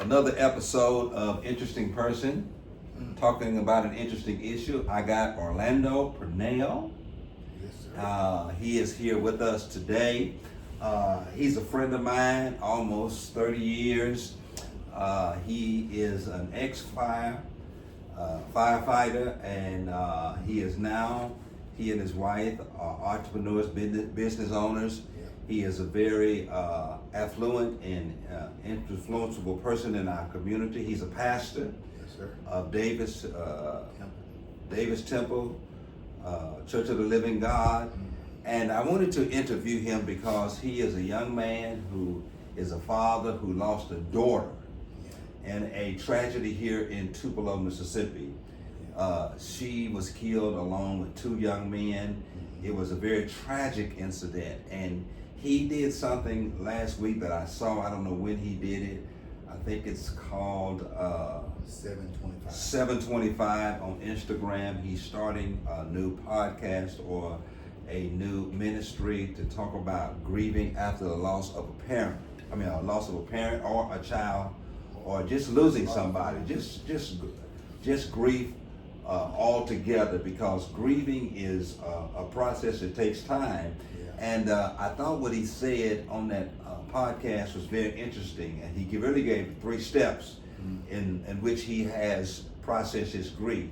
Another episode of Interesting Person, talking about an interesting issue. I got Orlando Pannell. Yes, sir. He is here with us today. He's a friend of mine, almost 30 years. He is an firefighter, and he and his wife are entrepreneurs, business owners. Yeah. He is a very affluent and influenceable person in our community. He's a pastor Yes, sir. of Davis Temple, Church of the Living God. And I wanted to interview him because he is a young man who is a father who lost a daughter in a tragedy here in Tupelo, Mississippi. She was killed along with two young men. It was a very tragic incident, and he did something last week that I saw. I don't know when he did it. I think it's called 725. 725 on Instagram. He's starting a new podcast or a new ministry to talk about grieving after the loss of a parent. A loss of a parent or a child, or just losing somebody. Just grief altogether, because grieving is a process that takes time. And I thought what he said on that podcast was very interesting, and he really gave 3 steps in which he has processed his grief.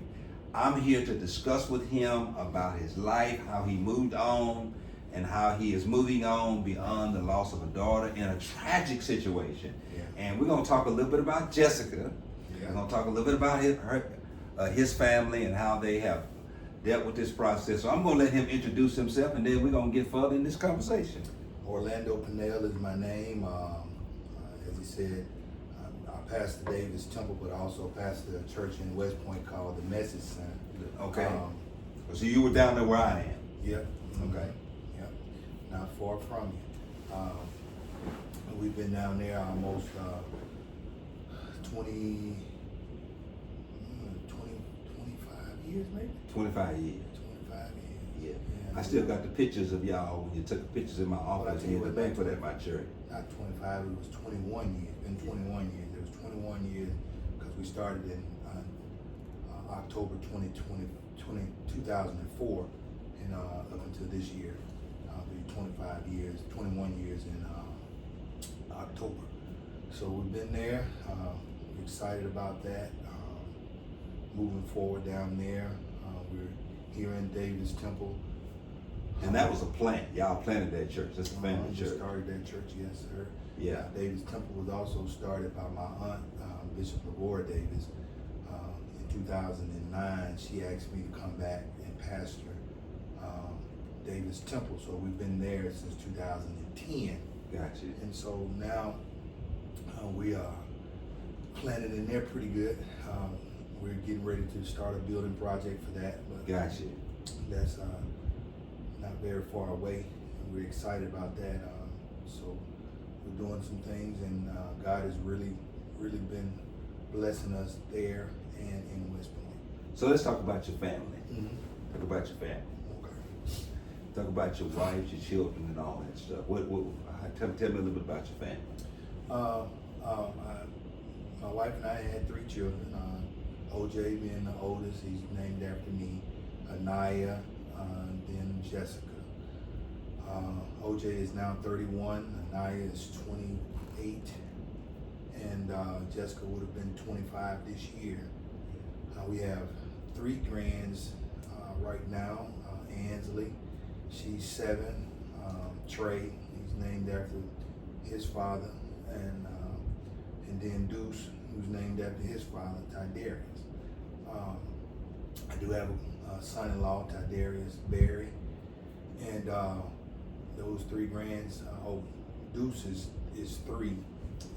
I'm here to discuss with him about his life, how he moved on, and how he is moving on beyond the loss of a daughter in a tragic situation. And we're going to talk a little bit about Jessica. We're going to talk a little bit about his family and how they have dealt with this process. So I'm going to let him introduce himself, and then we're going to get further in this conversation. Orlando Pannell is my name. As he said, I pastor Davis Temple, but I also pastor a church in West Point called the Message Center. Okay. So you were down there where I am. Yep. Okay. Yep. Not far from you. We've been down there almost 25 years, maybe? 25 years. 25 years. Yeah. I still got the pictures of y'all when you took pictures in my office in the banquet at my church. Not 25, it was 21 years. Been 21 years. It was 21 years because we started in October 2004, and up until this year, it'll be 25 years, 21 years in October. So we've been there. We're excited about that. Moving forward down there. We're here in Davis Temple. And that was a plant. Y'all planted that church. That's a family church. Started that church, yes, sir. Yeah. Davis Temple was also started by my aunt, Bishop Laura Davis. In 2009, she asked me to come back and pastor Davis Temple. So we've been there since 2010. Gotcha. And so now we are planted in there pretty good. We're getting ready to start a building project for that. But Gotcha. that's not very far away. We're excited about that. So we're doing some things, and God has really been blessing us there and in West Point. So let's talk about your family. Talk about your family. Okay. Talk about your wife, your children, and all that stuff. Tell me a little bit about your family. My wife and I had 3 children. OJ being the oldest, he's named after me. Anaya, then Jessica. OJ is now 31. Anaya is 28. And Jessica would have been 25 this year. We have 3 grands right now. Ansley, she's 7. Trey, he's named after his father, and then Deuce, who's named after his father, Tidarius. I do have a son-in-law, Tidarius Berry, and those 3 grands. Deuce is 3,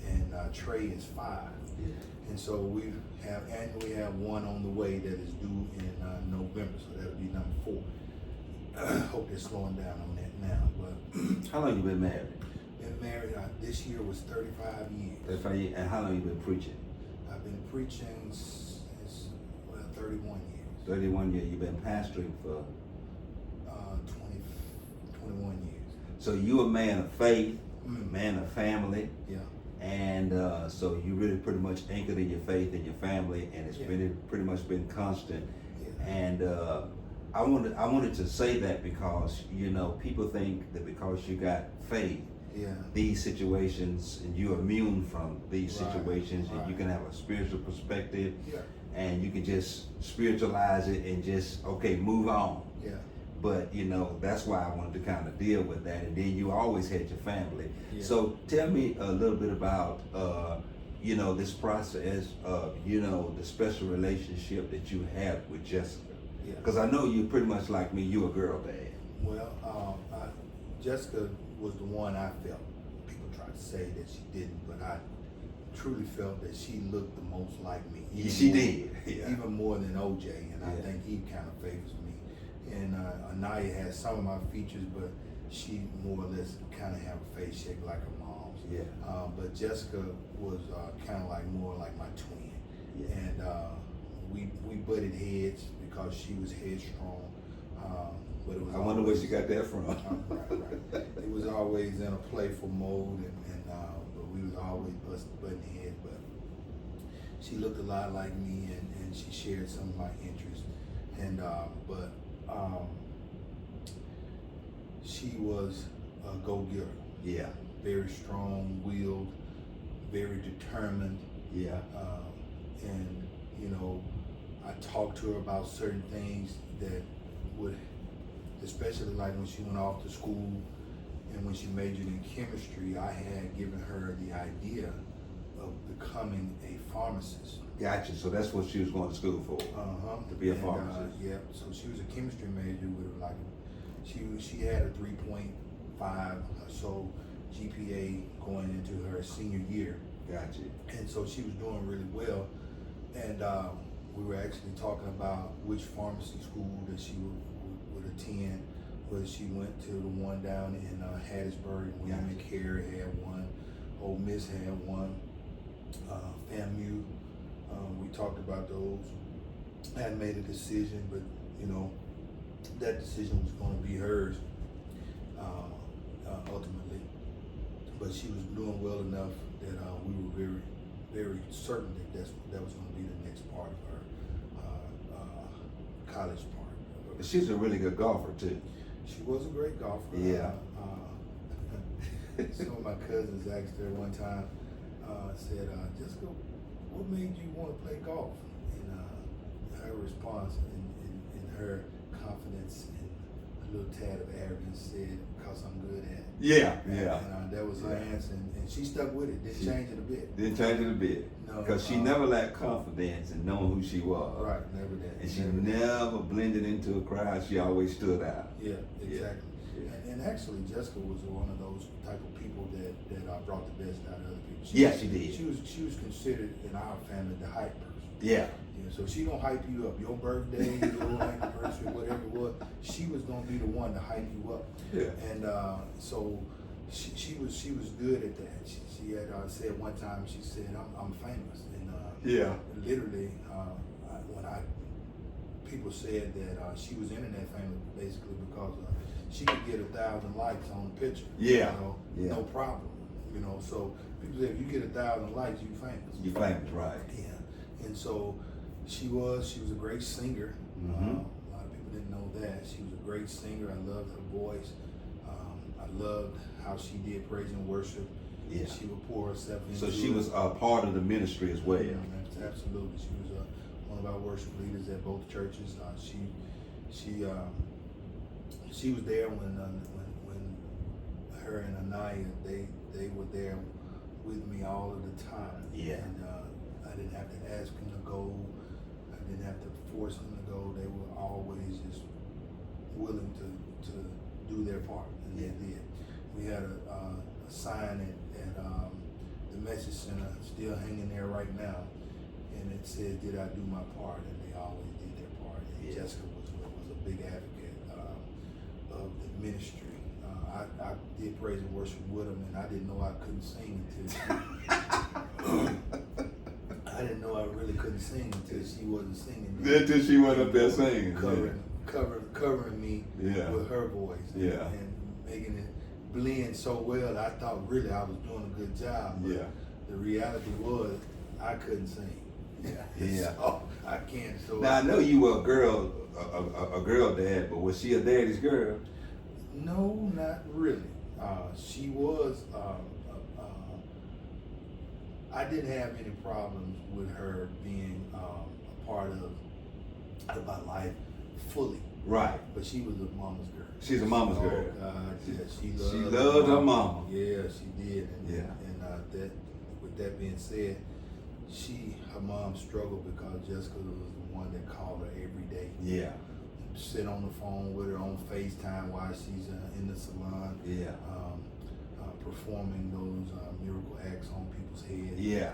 and Trey is 5. Yeah. And so we have 1 on the way that is due in November, so that'll be number 4. Hope they're slowing down on that now. But How long you been married? been married. This year was 35 years. 35 years. And how long you been preaching? I've been preaching since 31 years. 31 years. You've been pastoring for 21 years. So you a man of faith, a man of family, Yeah. And so you really pretty much anchored in your faith and your family, and it's been pretty much been constant. Yeah. And I wanted to say that because people think that because you got faith, these situations, and you're immune from these situations, and you can have a spiritual perspective, and you can just spiritualize it and just move on. Yeah. But that's why I wanted to kind of deal with that. And then you always had your family. Yeah. So tell me a little bit about this process of the special relationship that you have with Jessica. Because I know you pretty much like me. You a girl dad. Well, Jessica was the one I felt. People try to say that she didn't, but I truly felt that she looked the most like me. She did. Yeah. Even more than OJ, and I think he kind of favors me. And Anaya has some of my features, but she more or less kind of have a face shape like her mom's. Yeah. But Jessica was kind of like more like my twin. Yeah. And we butted heads because she was headstrong. But it was I wonder where she got that from. Right. It was always in a playful mode, but we was always butting heads. But she looked a lot like me, and she shared some of my interests. And she was a go-getter. Yeah. Very strong-willed, very determined. Yeah. And I talked to her about certain things that would, especially like when she went off to school and when she majored in chemistry, I had given her the idea of becoming a pharmacist. Gotcha. So that's what she was going to school for. To be a pharmacist. Yeah. So she was a chemistry major with she had a 3.5 or so GPA going into her senior year. Gotcha. And so she was doing really well. And we were actually talking about which pharmacy school that she would attend. Whether she went to the one down in Hattiesburg, William and Carey had one, Ole Miss had one, FAMU. We talked about those. I hadn't made a decision, but that decision was going to be hers ultimately. But she was doing well enough that we were very, very certain that was going to be the next part of her college part. She's a really good golfer too. She was a great golfer. Yeah. Some of my cousins asked her one time, said, Jessica, what made you want to play golf? And her response in her confidence and a little tad of arrogance said, because I'm good at it. Yeah. And that was her answer, and she stuck with it. Didn't change it a bit. Didn't change it a bit. No. Because she never lacked confidence in knowing who she was. Right, never did. And she never blended into a crowd. She always stood out. Yeah, exactly. Yeah. And actually, Jessica was one of those type of people that brought the best out of other people. She did. She was considered in our family the hype person. Yeah. So she gonna hype you up. Your birthday, your anniversary, whatever it was, she was gonna be the one to hype you up. Yeah. And so she was good at that. She had said one time, she said, I'm famous. And literally, when people said that she was internet famous basically because she could get 1,000 likes on a picture. No problem. So people say if you get 1,000 likes, you famous. You famous, right? Yeah. And so she was a great singer. A lot of people didn't know that. She was a great singer. I loved her voice. I loved how she did praise and worship. Yeah. She would pour herself into So she was a part of the ministry as well. Absolutely. She was one of our worship leaders at both churches. She was there when her and Anaya, they were there with me all of the time. Yeah. And I didn't have to ask them to go. I didn't have to force them to go. They were always just willing to do their part, and they did. We had a sign at the Message Center, still hanging there right now, and it said, "Did I do my part?" And they always did their part. And Jessica was a big advocate of the ministry. I did praise and worship with them, and I didn't know I couldn't sing until I didn't know I really couldn't sing until she wasn't singing. Until she went up there singing. Covering me with her voice. And making it blend so well. I thought really I was doing a good job. But the reality was I couldn't sing. Yeah. So I can't. So Now I know you were a girl dad, but was she a daddy's girl? no, not really. She was. I didn't have any problems with her being a part of my life fully. Right. But she was a mama's girl. She's a mama's girl. God, yeah, She loved her mama. Yeah, she did. And, Yeah. And that, with that being said, her mom struggled because Jessica was the one that called her every day. Yeah. Sit on the phone with her on FaceTime while she's in the salon. Yeah. Performing those miracle acts on people's heads. Yeah.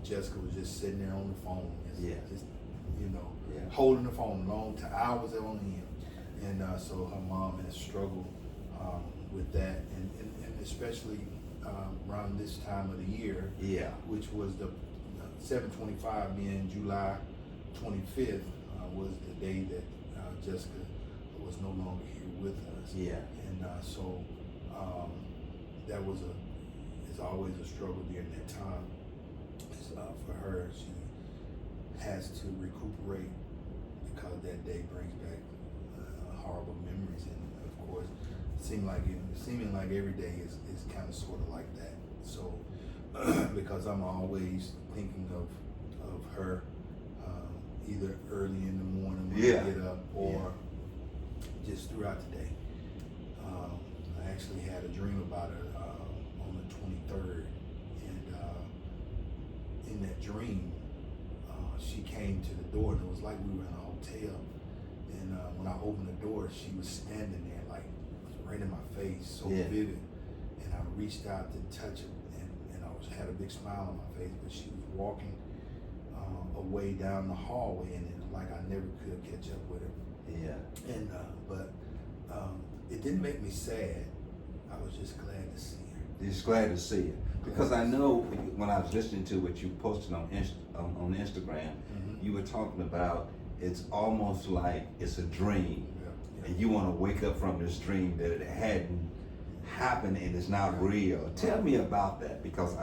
Jessica was just sitting there on the phone. Just holding the phone long to hours on end. And so her mom has struggled with that, and especially around this time of the year, which was the 7/25, being July 25th, was the day that Jessica was no longer here with us. Yeah. And so that was it's always a struggle during that time. For her, she has to recuperate because that day brings back horrible memories, and of course, seeming like every day is kind of sort of like that. So because I'm always thinking of her either early in the morning when I get up, or just throughout the day. I actually had a dream about her on the 23rd, and in that dream, she came to the door, and it was like we were in a hotel. And when I opened the door, she was standing there, like right in my face, so vivid. And I reached out to touch her, and I had a big smile on my face, but she was walking away down the hallway, and it was like I never could catch up with her. Yeah. And but it didn't make me sad. I was just glad to see her. Just glad to see it, because I know when I was listening to what you posted on Instagram, you were talking about it's almost like it's a dream, and you want to wake up from this dream that it hadn't happened and it's not real. Tell me about that, because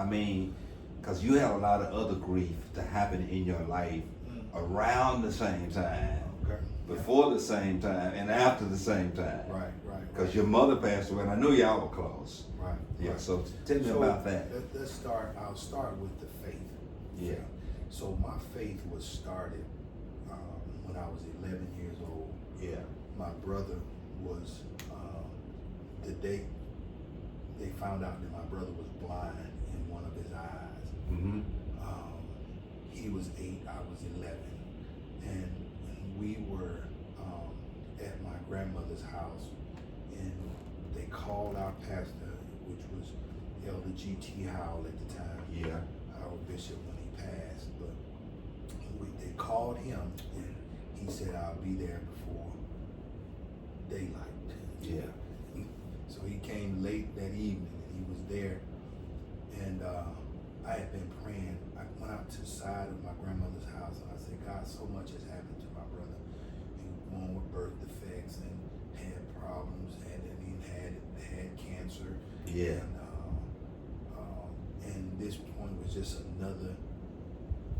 because you have a lot of other grief to happen in your life around the same time, before the same time, and after the same time. Right. Because your mother passed away, and I knew y'all were close. Right. Yeah. So tell me about that. Let's start. I'll start with the faith. Yeah. So my faith was started when I was 11 years old. Yeah. My brother was the day they found out that my brother was blind in one of his eyes. Mm-hmm. He was 8, I was 11, and we were at my grandmother's house, and they called our pastor, which was Elder G.T. Howell at the time. Yeah. Our bishop when he passed, but they called him, and he said, "I'll be there before daylight." Yeah. So he came late that evening, and he was there, and I had been praying. I went out to the side of my grandmother's house, and I said, "God, so much has happened to my brother. He was born with birth defects and had problems, and he had cancer. Yeah. And this point was just another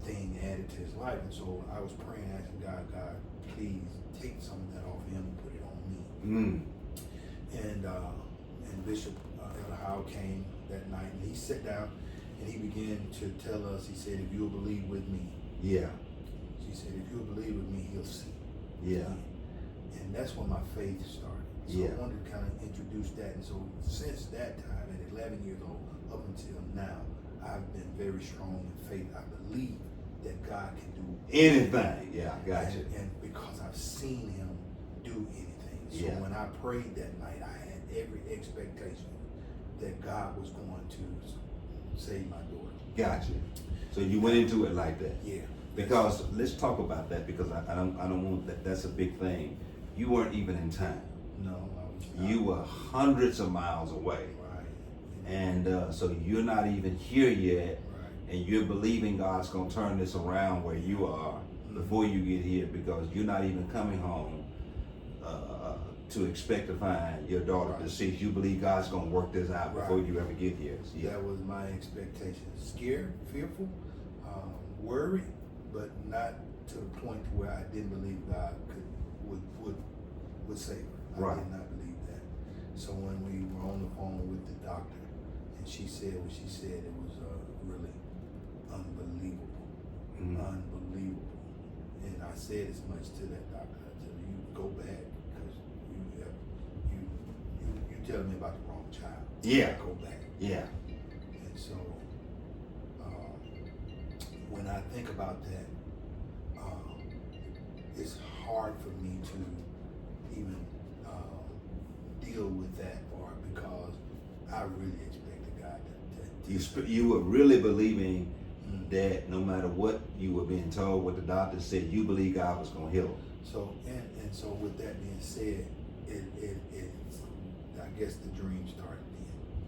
thing added to his life." And so I was praying, asking God, please take some of that off him and put it on me. And Bishop Elder Howell came that night, and he sat down and he began to tell us. He said, "If you'll believe with me," Yeah. he said, "if you'll believe with me, he'll see." Yeah. And that's when my faith started. So Yeah. I wanted to kind of introduce that. And so since that time, at 11 years old, up until now, I've been very strong in faith. I believe that God can do Anything. Yeah, I got you. And because I've seen him do anything. So Yeah. when I prayed that night, I had every expectation that God was going to save my daughter. Got you. So you went into it like that. Yeah. Because let's talk about that, because I don't want that. That's a big thing. You weren't even in town. No, I was not. You were hundreds of miles away, Right. and so you're not even here yet, Right. and you're believing God's gonna turn this around where you are before you get here, because you're not even coming home to expect to find your daughter Right. deceased. You believe God's gonna work this out before Right. you ever get here. Yeah. That was my expectation. Scared, fearful, worried, but not to the point to where I didn't believe God would save her. Right. I did not believe that. So when we were on the phone with the doctor, and she said what she said, it was really unbelievable, unbelievable. And I said as much to that doctor. I said, "You go back because you telling me about the wrong child. Yeah. Go back." Yeah. And so when I think about that, it's hard for me to even deal with that part because I really expected God to You were really believing that no matter what you were being told, what the doctor said, you believe God was gonna heal him. So and so with that being said, it I guess the dream started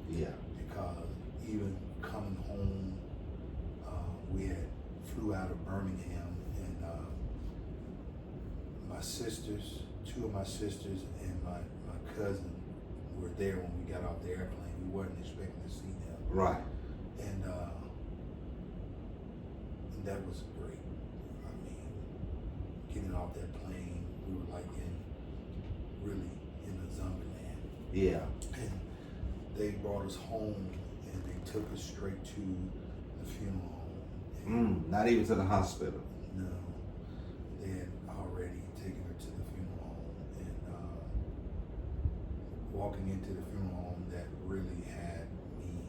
then. Yeah. Because even coming home, we had flew out of Birmingham, and my sisters, two of my sisters, and my cousin were there when we got off the airplane. We weren't expecting to see them, Right. and that was great. I mean, getting off that plane, we were like really in a zombie land. Yeah. And they brought us home, and they took us straight to the funeral home. Not even to the hospital. No, they had already taken her to the funeral home, and walking into the funeral home, that really had me.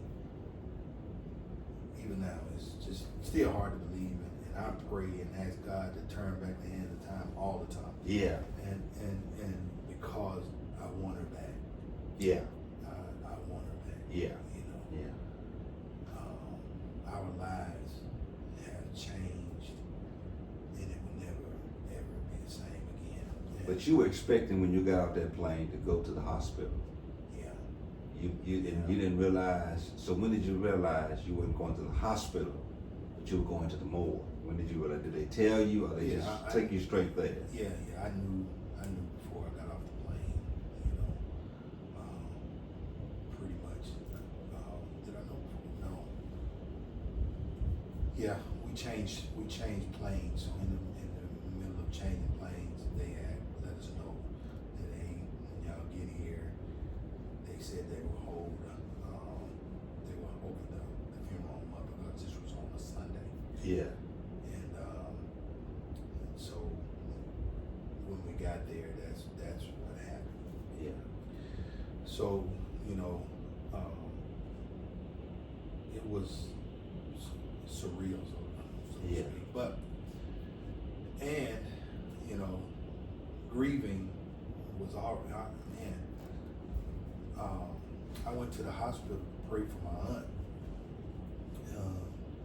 Even now, it's just still hard to believe, and I pray and ask God to turn back the hand of time all the time. Yeah. And because I want her back. Yeah. I want her back. Yeah. You know. Yeah. Our lives have changed, and it will never ever be the same again. And But you were expecting when you got off that plane to go to the hospital. yeah, You didn't realize. So when did you realize you weren't going to the hospital, but you were going to the morgue? When did you realize? Did they tell you, or they Yeah, just I take you straight there? yeah. I knew before I got off the plane. You know, pretty much. Did I know before? No. Yeah, we changed planes. So in the middle of changing planes, they had let us know that hey, when y'all get here, they said they will hold the funeral home up because this was on a Sunday. Yeah. And so when we got there, that's what happened. Yeah. So you know, it was surreal, so to Yeah. speak. But and you know, grieving was all man. I went to the hospital to pray for my aunt,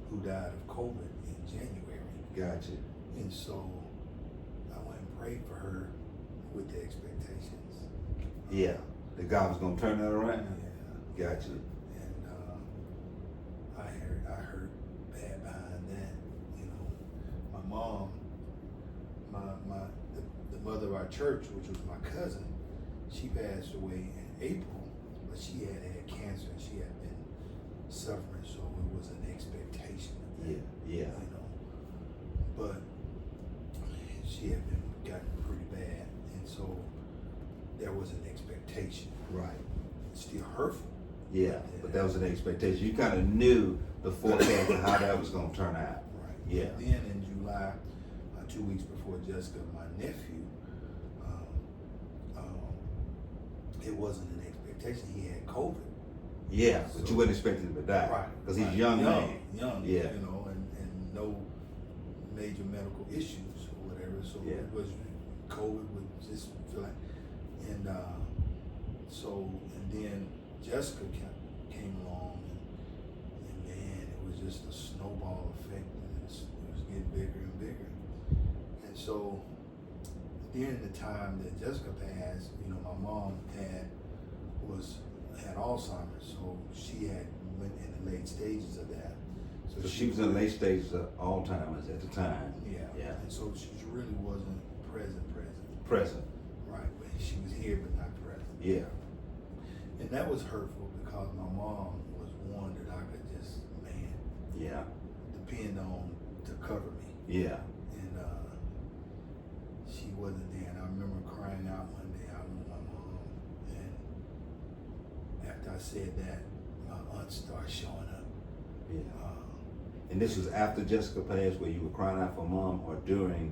who died of COVID in January. Gotcha. And so I went and prayed for her with the expectations. Yeah. That God was gonna turn that around. Yeah. Gotcha. And I heard bad behind that. You know, my mom, the mother of our church, which was my cousin, she passed away in April, but she had cancer and she had been suffering, so it was an expectation of that. Yeah. You know, but she had gotten pretty bad, and so there was an expectation. Right. It's still hurtful. Yeah. But that was an expectation. You kind of knew the forecast of how that was gonna turn out. Right. Yeah. Then in July, 2 weeks before Jessica, my nephew, it wasn't an expectation. He had COVID. Yeah, but So- you wouldn't expect him to die. Right. Because he's right. young man. Young. Yeah. You know, and no major medical issues or whatever. So Yeah. it was COVID would just feel like, and then Jessica came along, and man, it was just a snowball effect, and it was getting bigger and bigger. And so during the time that Jessica passed, you know, my mom had Alzheimer's, so she had went in the late stages of that. So she was in the late stages of Alzheimer's at the time. Yeah. Yeah. And so she really wasn't present. Present. Right. But She was here but not present. Yeah. And that was hurtful because my mom was one that I could just, man, Yeah. depend on to cover me. Yeah. And she wasn't there. And I remember crying out one day, I want my mom. And after I said that, my aunt started showing up. Yeah. And this was after Jessica passed, where you were crying out for mom, or during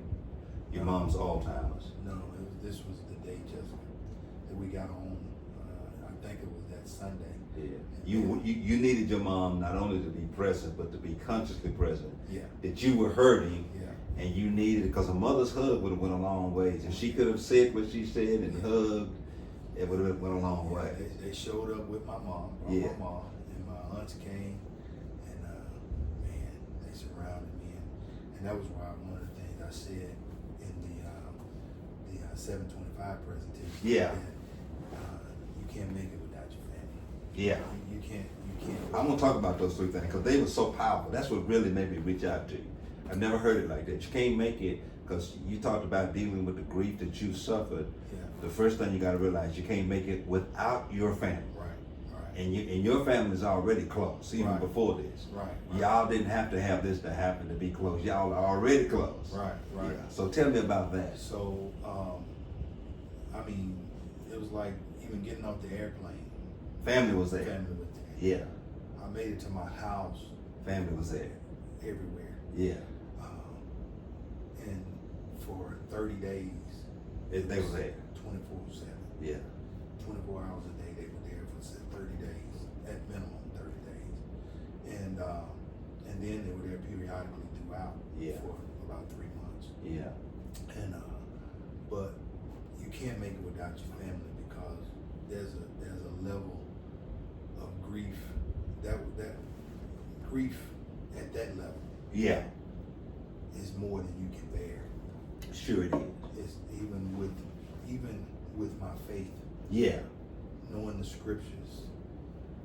your mom's Alzheimer's? No, this was the day Jessica that we got home. I think it was that Sunday. Yeah. You needed your mom not only to be present, but to be consciously present. Yeah. That you were hurting. Yeah. And you needed it, because a mother's hug would have went a long ways. If she could have said what she said and hugged, it would have went a long way. They showed up with my mom, my mom, and my aunts came, and man, they surrounded me, and that was why one of the things I said in the 725 presentation. Yeah. That, you can't make it without your family. Yeah. You can't. I'm gonna talk about those three things because they were so powerful. That's what really made me reach out to you. I've never heard it like that. You can't make it because you talked about dealing with the grief that you suffered. Yeah. The first thing you got to realize, you can't make it without your family. Right. And your family is already close, even before this. Right. Y'all didn't have to have this to happen to be close. Y'all are already close. Right. Yeah. So tell me about that. So, I mean, it was like even getting off the airplane. Family was there. Family was there. Yeah. I made it to my house. Family was there. Everywhere. Yeah. And for 30 days. They were there. 24/7. Yeah. 24 hours a day. They were there for 30 days, at minimum 30 days. And then they were there periodically throughout for about 3 months. Yeah. And but you can't make it without your family, because there's a level of grief that grief at that level. Yeah. Is more than you can bear. Sure it is. It's even with my faith. Yeah. Knowing the scriptures.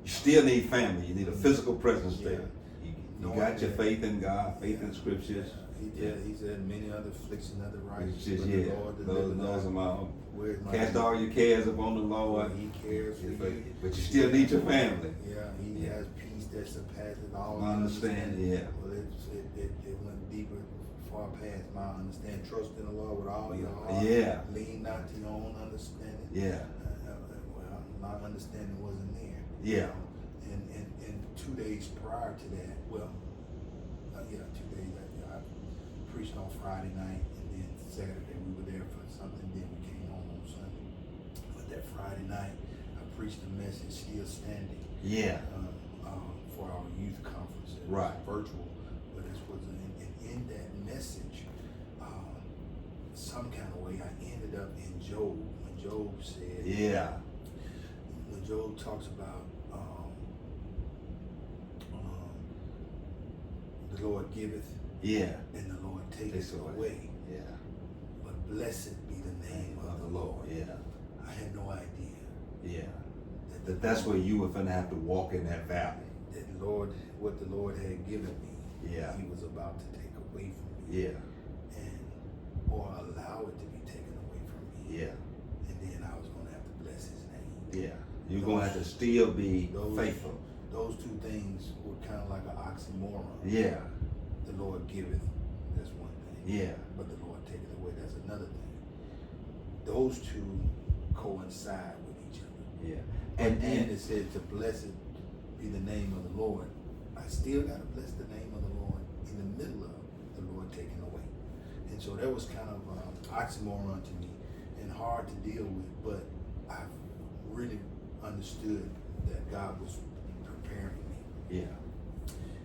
You still need family. You need a physical presence there. You Knowing got your that, faith in God, faith in scriptures. He said many other afflictions of the righteous. It's just, but the Lord delivered those us. are my own. Where's my Cast all your cares upon the Lord. He cares for you. But you still need your family. Yeah, he has peace that surpasses all Understanding. Yeah. Well, it went deeper, far past my understanding. Trust in the Lord with all your heart. Yeah. Lean not to your own understanding. Yeah. Well, my understanding wasn't there. Yeah. And 2 days prior to that, 2 days. I preached on Friday night, and then Saturday we were there for something. Then we came home on Sunday. But that Friday night, I preached a message, Still Standing. Yeah. For our youth conference. It Right. was virtual, but this was in that message. Some kind of way, I ended up in Job, when Job said. Yeah. When Job talks about the Lord giveth, Yeah. and the Lord taketh away. Yeah. But blessed be the name of the Lord. Yeah. I had no idea. Yeah. That's where you were finna have to walk in that valley. That Lord, what the Lord had given me, Yeah. He was about to take away from me. Yeah. Or allow it to be taken away from me. Yeah. And then I was going to have to bless His name. Yeah. You're gonna have to still be faithful. Those two things were kind of like an oxymoron. Yeah. The Lord giveth, that's one thing. Yeah. But the Lord taketh away, that's another thing. Those two coincide with each other. Yeah. And then it said to blessed be the name of the Lord. I still got to bless the name of the Lord in the middle of the Lord taking away. And so that was kind of oxymoron to me and hard to deal with, but I really understood that God was preparing me. Yeah.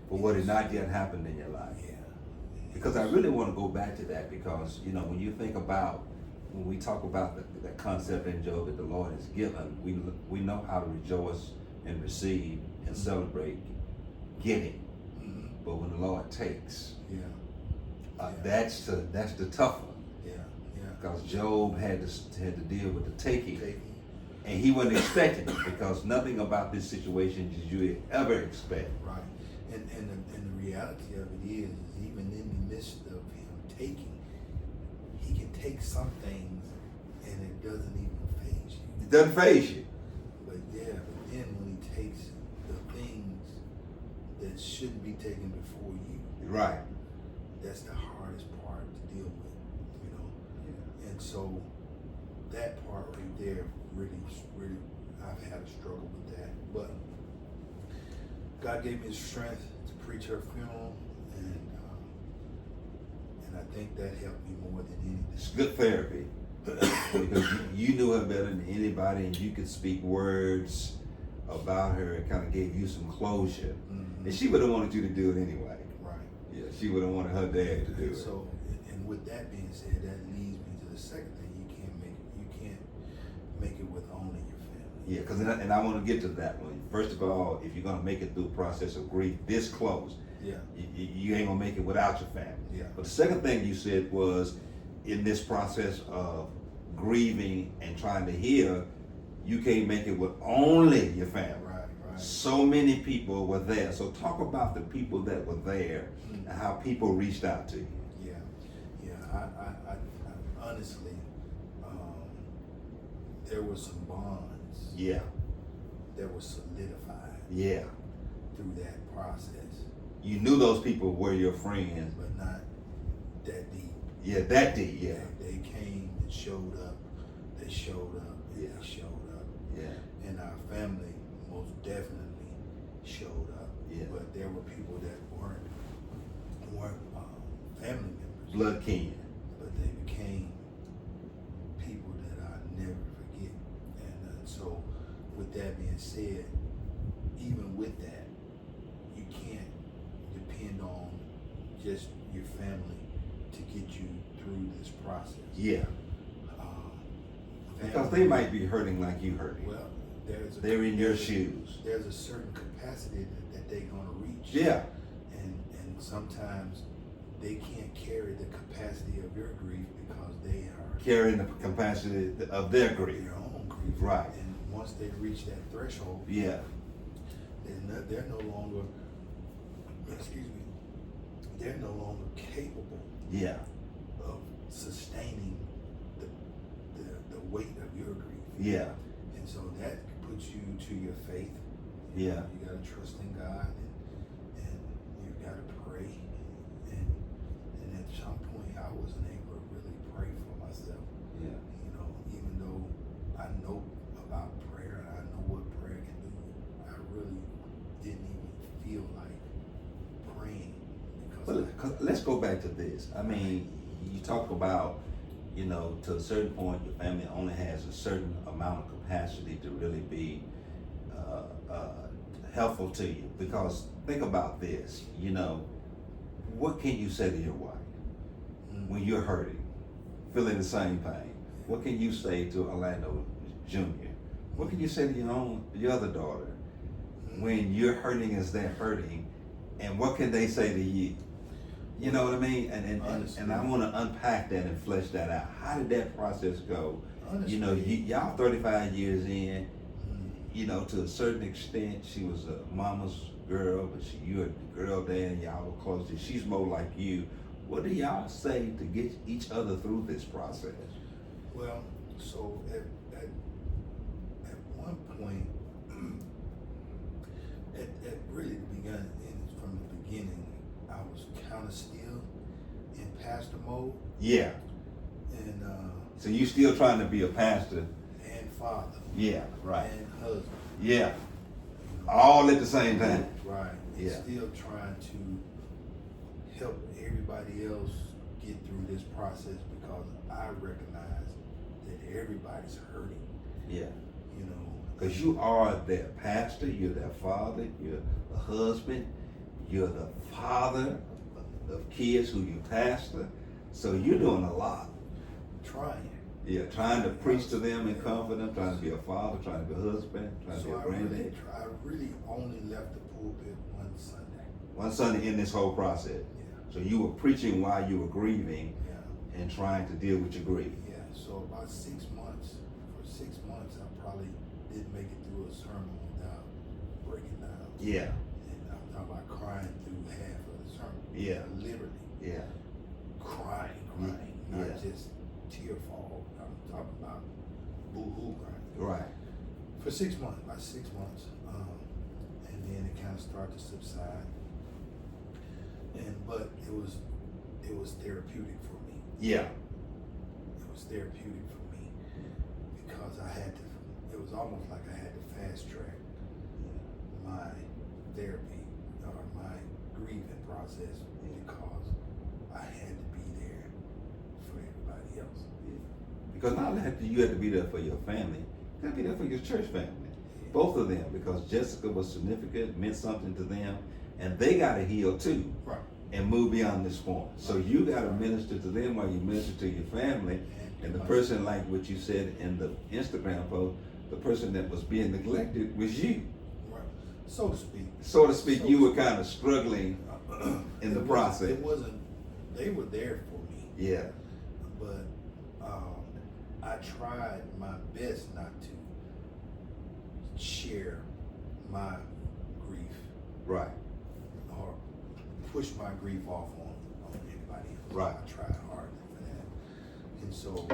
But what had not yet happened in your life. Yeah. Because I really want to go back to that, because, when you think about, when we talk about the concept in Job that the Lord has given, we know how to rejoice and receive and celebrate getting. Mm-hmm. But when the Lord takes, Yeah. that's the tough one. Yeah. Because Job had to deal with the taking. And he wasn't expecting it, because nothing about this situation did you ever expect. Right. And the reality of it is even in the midst of him taking, he can take some things and it doesn't even phase you. It doesn't phase you. But then when he takes the things that shouldn't be taken before you, Right. that's the hardest part to deal with, you know. Yeah. And so that part right there, really, I've had a struggle with that. But God gave me the strength to preach her funeral, and I think that helped me more than anything. It's good therapy because you knew her better than anybody, and you could speak words about her. It kind of gave you some closure, and she would have wanted you to do it anyway. Right. Yeah, she would have wanted her dad to do it. So, and with that being said, that leads me to the second thing: you can't make it with only your family. Yeah, because and I want to get to that one. First of all, if you're gonna make it through the process of grief this close, Yeah. you ain't gonna make it without your family. Yeah. But the second thing you said was, in this process of grieving and trying to heal, you can't make it with only your family. Right. So many people were there. So talk about the people that were there and how people reached out to you. Yeah. I honestly, there were some bonds. Yeah. That were solidified. Yeah. Through that process. You knew those people were your friends, but not that deep. Yeah, that deep. Yeah. They came and showed up. They showed up. And Yeah. They showed up. Yeah. And our family most definitely showed up. Yeah. But there were people that weren't family members. Blood kin. But they became people that I never forget. And so, with that being said, even with that, you can't depend on just your family to get you through this process. Yeah. Because they might be hurting like you hurting. Well, they're in your shoes. There's a certain capacity that they're gonna reach. Yeah. And sometimes they can't carry the capacity of your grief because they are carrying the capacity of their grief. Their own grief. Right. And once they reach that threshold, yeah, they're no longer, they're no longer capable. Yeah. Of sustaining the weight of your grief. Yeah. And so that puts you to your faith. Yeah. You gotta trust in God, and you gotta pray. And at some point I wasn't able to really pray for myself. Yeah. You know, even though I know about prayer and I know what prayer can do, I really didn't even feel like praying. Well, let's go back to this. I mean, you talk about, you know, to a certain point, your family only has a certain amount of capacity to really be helpful to you. Because think about this, you know, what can you say to your wife when you're hurting, feeling the same pain? What can you say to Orlando Jr.? What can you say to your other daughter when you're hurting as they're hurting? And what can they say to you? You know what I mean? And I want to unpack that and flesh that out. How did that process go? Honestly, you know, y'all 35 years in, you know, to a certain extent, she was a mama's girl, but you're a girl there and y'all were close. She's more like you. What do y'all say to get each other through this process? Well, so at one point, at really from the beginning, I was kind of still in pastor mode. Yeah. And so you still trying to be a pastor and father. Yeah, right. And husband. Yeah. You know, all at the same time. Right. And Yeah. still trying to help everybody else get through this process because I recognize that everybody's hurting. Yeah. You know. Because you are their pastor, you're their father, you're the husband, you're the father of kids who you pastor. So you're doing a lot. Trying. Yeah, trying to preach to them and comfort them, trying to be a father, trying to be a husband, trying to be a granddad. I really only left the pulpit one Sunday. One Sunday in this whole process. Yeah. So you were preaching while you were grieving. Yeah. And trying to deal with your grief. Yeah. So about 6 months. For 6 months, I probably didn't make it through a sermon without breaking down. Yeah. And I'm talking about crying through half of the sermon. Yeah. Literally. Yeah. Crying. Yeah. Not just tearful. I'm talking about boo-hoo, Right. for 6 months, about 6 months, and then it kind of started to subside. But it was therapeutic for me. Yeah. It was therapeutic for me because it was almost like I had to fast track my therapy or my grieving process because I had to be there for everybody else. Yeah. Because not only you had to be there for your family, you had to be there for your church family. Both of them, because Jessica was significant, meant something to them, and they got to heal too. Right. And move beyond this point. So you got to minister to them while you minister to your family. And the person, like what you said in the Instagram post, the person that was being neglected was you. Right. So to speak. So to speak, you were kind of struggling in the process. It wasn't, they were there for me. Yeah. But I tried my best not to share my grief. Right. Or push my grief off on anybody else. Right. I tried hard for that. And so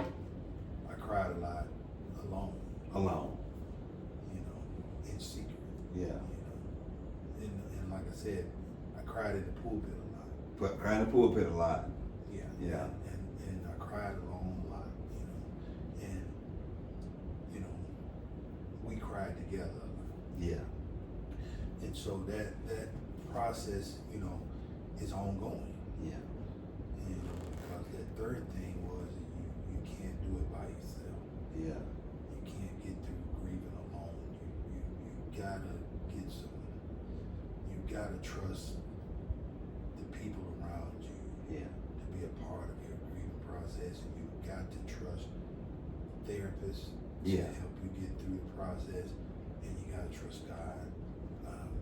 I cried a lot alone. Alone. In secret. Yeah. And like I said, I cried in the pulpit a lot. But crying in the pulpit a lot. Yeah. Yeah. And I cried alone a lot, And we cried together a lot. Yeah. And so that process, is ongoing. Yeah. And because that third thing was you can't do it by yourself. Yeah. You can't get through grieving alone. You gotta get you gotta trust the people around you Yeah. to be a part of your grieving process, and you've got to trust therapists to help you get through the process, and you gotta trust God,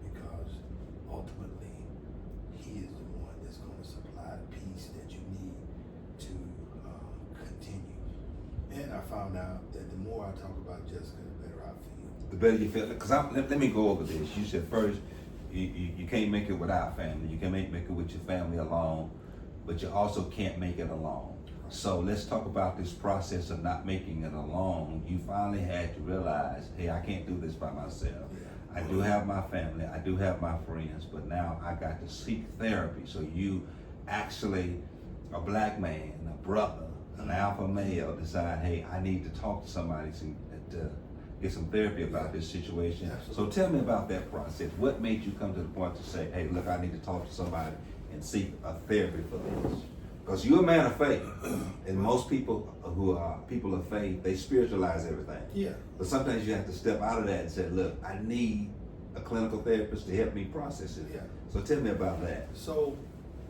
because ultimately He is the one that's going to supply the peace that you need to continue. And I found out that the more I talk about Jessica, the better I feel. The better you feel. Because let me go over this. You said first, you can't make it without family. You can make it with your family alone, but you also can't make it alone. So let's talk about this process of not making it alone. You finally had to realize, hey, I can't do this by myself. I do have my family, I do have my friends, but now I got to seek therapy. So you actually, a black man, a brother, an alpha male, decide, hey, I need to talk to somebody to get some therapy about this situation. Absolutely. So tell me about that process. What made you come to the point to say, hey, look, I need to talk to somebody and seek a therapy for this? Because you're a man of faith, and most people who are people of faith, they spiritualize everything. Yeah. But sometimes you have to step out of that and say, look, I need a clinical therapist to help me process it. Yeah. So tell me about that. So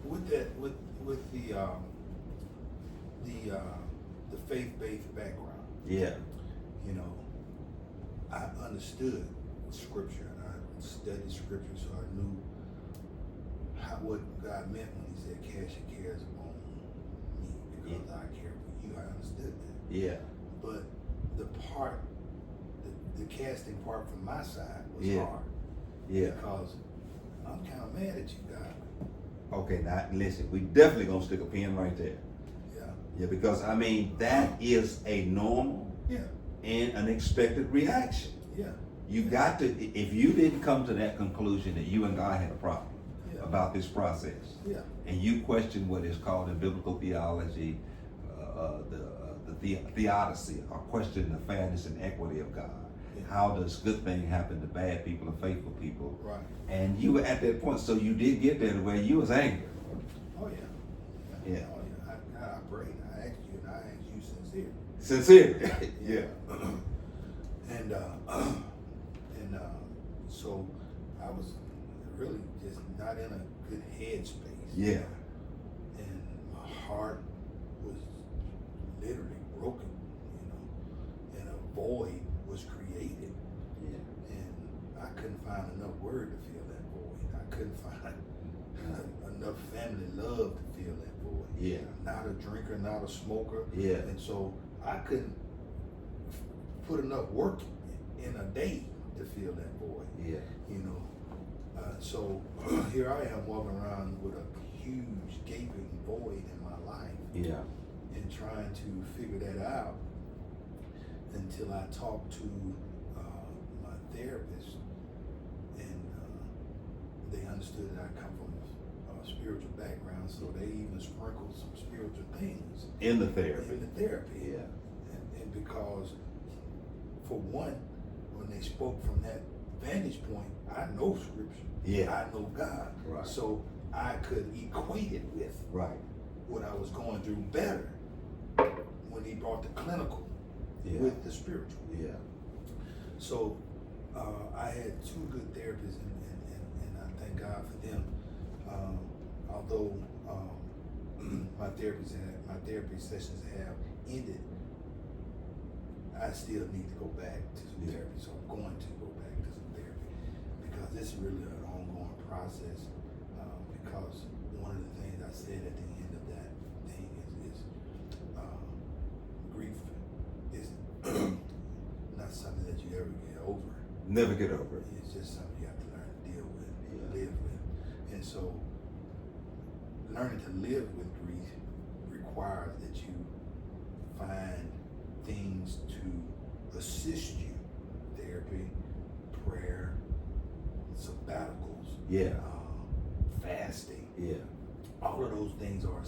with that, with the faith-based background, Yeah. I understood scripture, and I studied scripture, so I knew what God meant when He said, "Cast your cares upon me, because I care for you." I understood that. Yeah. But the casting part from my side was hard. Yeah. Because I'm kind of mad at you, God. Okay, now listen, we definitely gonna stick a pin right there. Yeah. Yeah, because I mean, that is a normal and an expected reaction. Yeah. You got to, if you didn't come to that conclusion that you and God had a problem about this process, and you question what is called in biblical theology, the theodicy, or question the fairness and equity of God. How does good thing happen to bad people and faithful people? Right. And you were at that point, so you did get there where you was angry. Oh yeah. Yeah. Oh yeah. I prayed. I asked you, and I asked you sincere. Sincere. Yeah. And so I was really just not in a good headspace. Yeah. And my heart was literally broken, and a void was created. Yeah. And I couldn't find enough word to fill that void. I couldn't find enough family love to fill that void. Yeah. Not a drinker, not a smoker. Yeah. And so I couldn't put enough work in a day to fill that void. Yeah. So here I am walking around with a huge gaping void in my life. Yeah. And trying to figure that out. until I talked to my therapist, and they understood that I come from a spiritual background, so they even sprinkled some spiritual things in the therapy. Yeah. And because, for one, when they spoke from that vantage point, I know scripture. Yeah. I know God. Right. So I could equate it with Right. what I was going through better when he brought the clinical with the spiritual. Yeah. So I had two good therapists, and I thank God for them. Although my therapy sessions have ended, I still need to go back to some therapy. So I'm going to go back to some therapy because this is really an ongoing process. Because one of the things I said at the end of that thing is grief is not something that you ever get over. Never get over it. It's just something you have to learn to deal with, live with. And so learning to live with grief requires that you find things to assist you. Therapy, prayer, sabbaticals, fasting. Yeah. All of those things are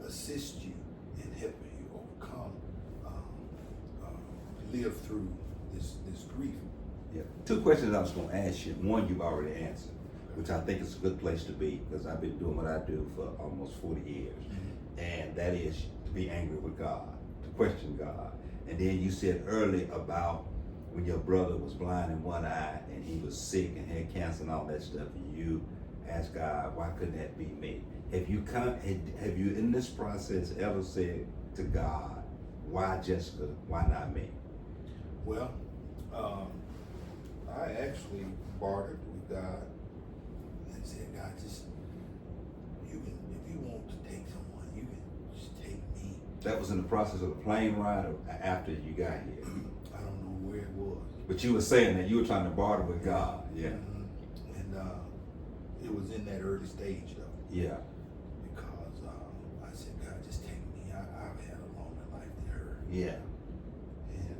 assist you in helping you overcome, live through this grief. Yeah. Two questions I was going to ask you. One you've already answered, which I think is a good place to be because I've been doing what I do for almost 40 years. Mm-hmm. And that is to be angry with God, to question God. And then you said earlier about when your brother was blind in one eye and he was sick and had cancer and all that stuff, you asked God, why couldn't that be me? Have you in this process ever said to God, why Jessica, why not me? Well, I actually bartered with God and said, God, just if you want to take someone, you can just take me. That was in the process of the plane ride or after you got here? I don't know where it was. But you were saying that you were trying to barter with God. Yeah. Mm-hmm. And it was in that early stage though. Yeah. Because I said, God, just take me. I've had a longer life than her. Yeah. And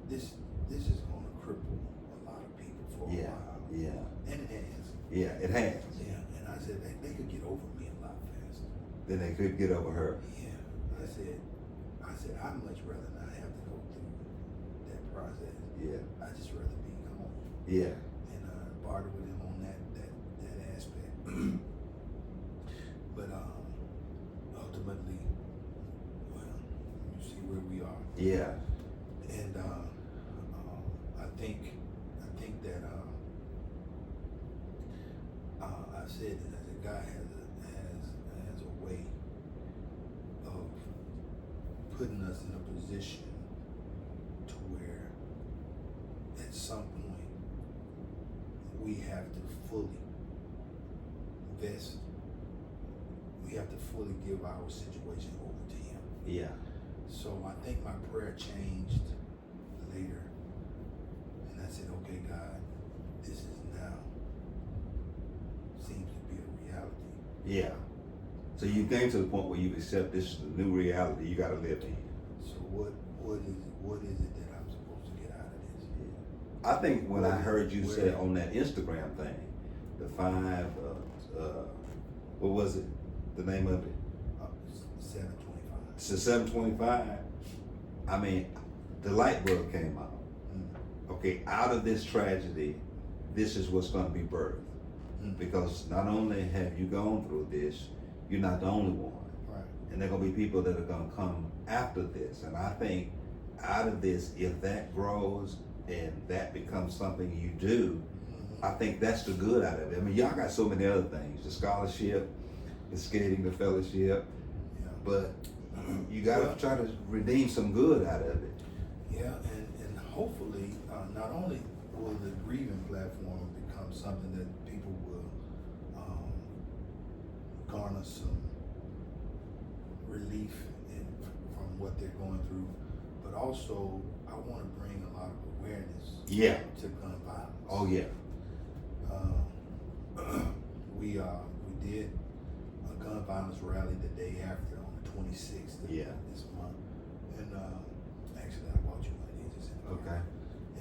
this is going to cripple a lot of people for a while. Yeah. And it has. Yeah, it has. Yeah. And I said they could get over me a lot faster. Then they could get over her. Yeah. I said I'd much rather not have to go through that process. Yeah. I'd just rather be home. Yeah. And barter with him on that aspect. But ultimately, well, you see where we are. Yeah. And I think that I said that God has a way of putting us in a position to where at some point we have to fully invest. We have to fully give our situation over to Him. Yeah. So I think my prayer changed later, and I said, okay, God, this is now seems to be a reality. Yeah. So you came to the point where you accept this is the new reality you got to live in. So what is it that I'm supposed to get out of this? Yeah. I think when I heard you say on that Instagram thing, the 5, what was it? The name of it? 725. It's 725. I mean, the light bulb came out. Okay, out of this tragedy, this is what's going to be birthed. Because not only have you gone through this, you're not the only one. Right. And there are going to be people that are going to come after this. And I think out of this, if that grows and that becomes something you do, I think that's the good out of it. I mean, y'all got so many other things, the scholarship, the skating, the fellowship, but you got to try to redeem some good out of it. Yeah, and hopefully, not only will the grieving platform become something that people will garner some relief from what they're going through, but also I want to bring a lot of awareness to gun violence. Oh yeah. We did a gun violence rally the day after on the 26th of this month, and Actually, I bought you one of these. It's in the car. Okay.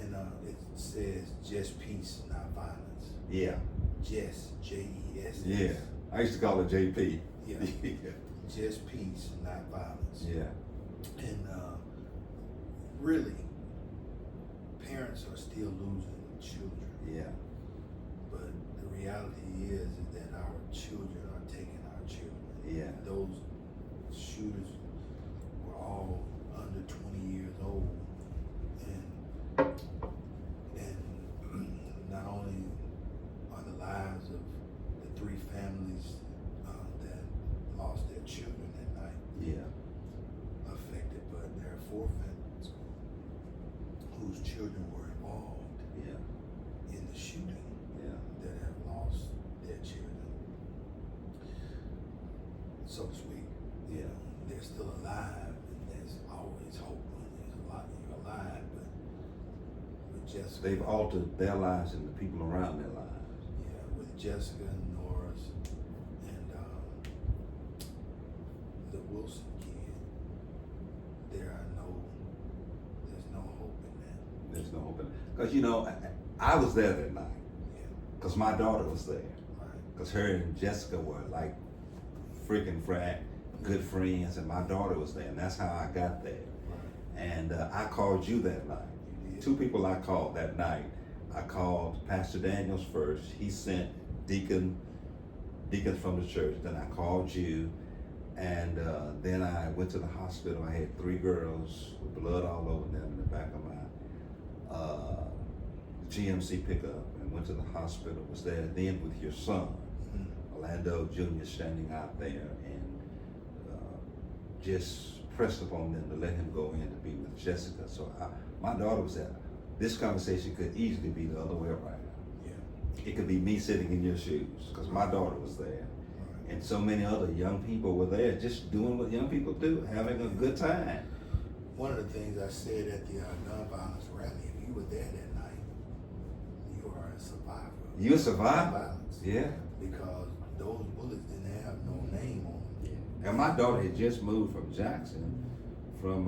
And it says just peace, not violence. Yeah. Just, Jes. Yeah. I used to call it JP. Yeah. Just peace, not violence. Yeah. And really, parents are still losing children. Yeah. But the reality is that our children are taking our children. Yeah. Those shooters were all under 20 years old. And not only are the lives of the 3 families that lost their children that night Yeah. affected, but there are 4 families whose children were involved Yeah. in the shooting Yeah. that have lost their children, so to speak. You know, they're still alive, and there's always hope when there's a lot you're alive, but with Jessica, They've altered their lives and the people around their lives. yeah, with Jessica and Norris and the Wilson kid, there's no hope in that. There's no hope. Because, you know, I was there that night. Yeah, Because my daughter was there. right. Because her and Jessica were like freaking good friends, and my daughter was there, and that's how I got there. Right. And I called you that night. You did. 2 people I called that night. I called Pastor Daniels first. He sent deacons from the church. Then I called you, and then I went to the hospital. I had 3 girls with blood all over them in the back of my GMC pickup, and went to the hospital. Was there then with your son, Orlando Jr., standing out there, and just pressed upon them to let him go in to be with Jessica. So my daughter was there. This conversation could easily be the other way around. Yeah. It could be me sitting in your shoes, because my daughter was there. Right. And so many other young people were there, just doing what young people do, having a good time. One of the things I said at the gun violence rally, if you were there that night, you are a survivor. You a Gun survivor? violence. Yeah. Because those bullets didn't have no name on them. And my daughter had just moved from Jackson, from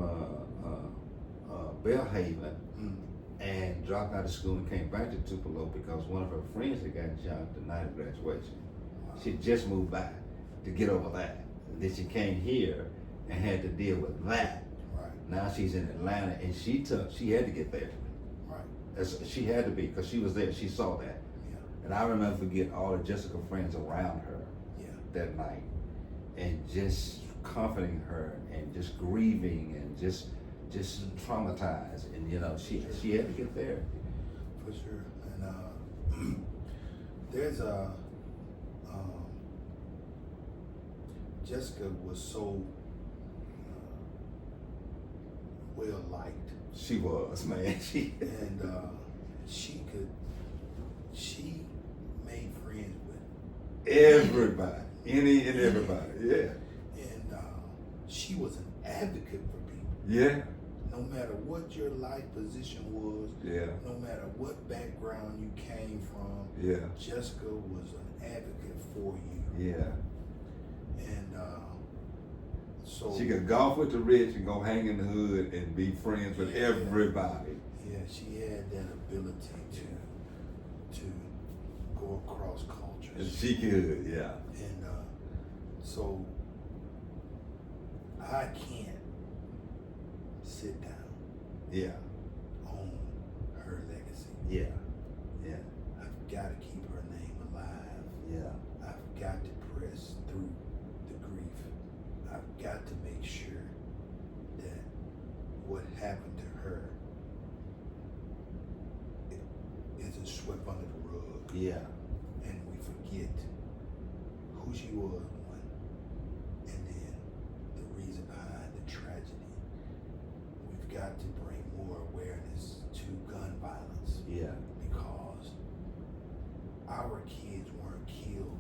Bellhaven, and dropped out of school and came back to Tupelo because one of her friends had gotten shot the night of graduation. Wow. She just moved back to get over that. And then she came here and had to deal with that. Right. Now she's in Atlanta, and she had to get there. Right. She had to be, because she was there. She saw that. Yeah. And I remember forget all the Jessica friends around her Yeah. that night, and just comforting her and just grieving and just traumatized. And you know, she had to get there. For sure. And there's Jessica was so well liked. She was, man. And she made friends with Everybody, any and everybody, yeah. And she was an advocate for people. Yeah. No matter what your life position was, Yeah. no matter what background you came from, Yeah. Jessica was an advocate for you. Yeah. And so She could golf with the rich and go hang in the hood and be friends with everybody. yeah, she had that ability to go across cultures. And she could, yeah. And so I can't sit down Yeah. on her legacy. Yeah. Yeah. I've got to keep her name alive. Yeah. I've got to press through the grief. I've got to make sure that what happened to her isn't swept under the rug. Yeah. And we forget who she was, one, and then the reason behind the tragedy. We've got to bring more awareness to gun violence. Yeah. Because our kids weren't killed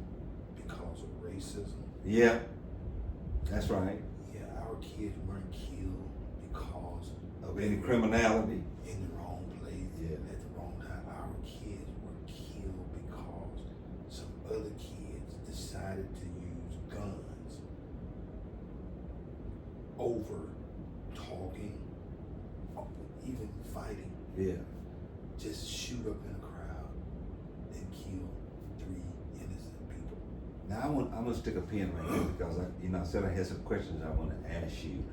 because of racism. Yeah. That's right. Yeah, our kids weren't killed because Of any criminality. in the wrong place Yeah. at the wrong time. Our kids were killed because some other kids decided to use guns over talking, even fighting, Yeah. just shoot up in a crowd and kill 3 innocent people. Now I'm gonna stick a pin right here because I said I had some questions I want to ask you.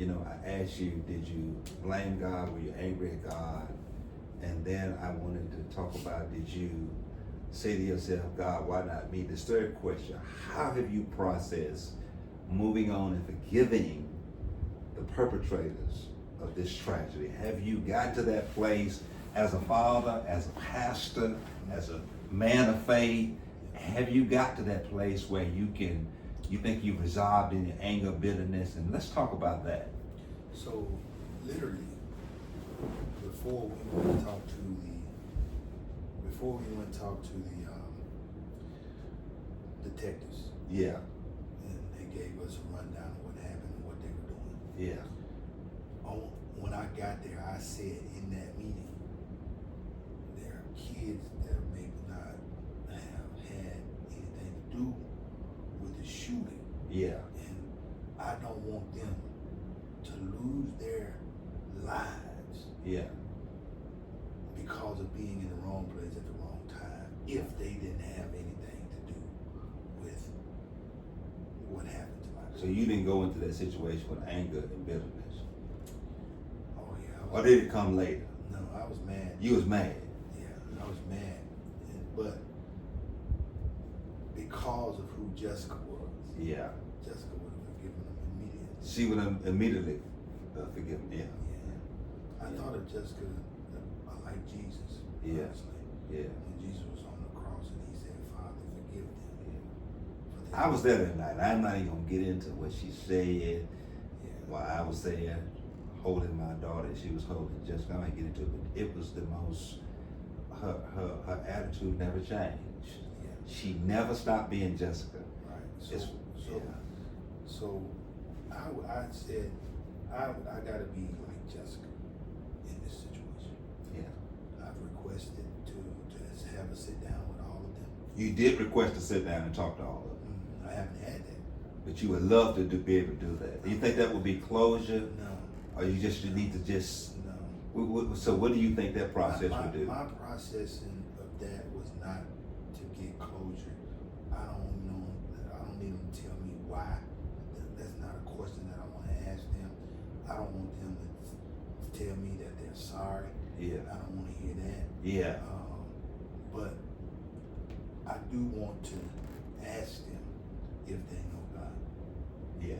I asked you, did you blame God? Were you angry at God? And then I wanted to talk about, did you say to yourself, God, why not me? This third question, how have you processed moving on and forgiving the perpetrators of this tragedy? Have you gotten to that place as a father, as a pastor, as a man of faith? Have you got to that place where you think you've resolved any anger, bitterness? And let's talk about that. So literally, before we went and talked to the detectives, Yeah, and they gave us a rundown of what happened and what they were doing. yeah, When I got there, I said in that meeting, there are kids that may not have had anything to do with the shooting, yeah, and I don't want them to lose their lives yeah, because of being in the wrong place at the wrong time, if they didn't have anything to do with what happened to my So you didn't go into that situation with anger and bitterness? Oh yeah. Or did it come later? No, I was mad. You was mad? Yeah, I was mad. But because of who Jessica was, Yeah. Jessica would have forgiven him immediately. She would have immediately forgiven him. Yeah. I thought of Jessica like Jesus. Yeah. Honestly. Yeah. When Jesus was on the cross and he said, Father, forgive them. Yeah. I was there that night. I'm not even gonna get into what she said. While I was there holding my daughter, she was holding Jessica. I might get into it, but it was the most. Her attitude never changed. Yeah. She never stopped being Jessica. Right. So I said I gotta be like Jessica in this situation. Yeah. I've requested to have a sit down with all of them. You did request to sit down and talk to all of them. I haven't had that. But you would love to be able to do that. Do you think that would be closure? No. Or you just need to just... No. So what do you think that process would do? My processing of that was not to get closure. I don't need them to tell me why. That's not a question that I want to ask them. I don't want them to tell me that they're sorry. Yeah. I don't want to hear that. Yeah. But I do want to ask them if they know God. Yeah.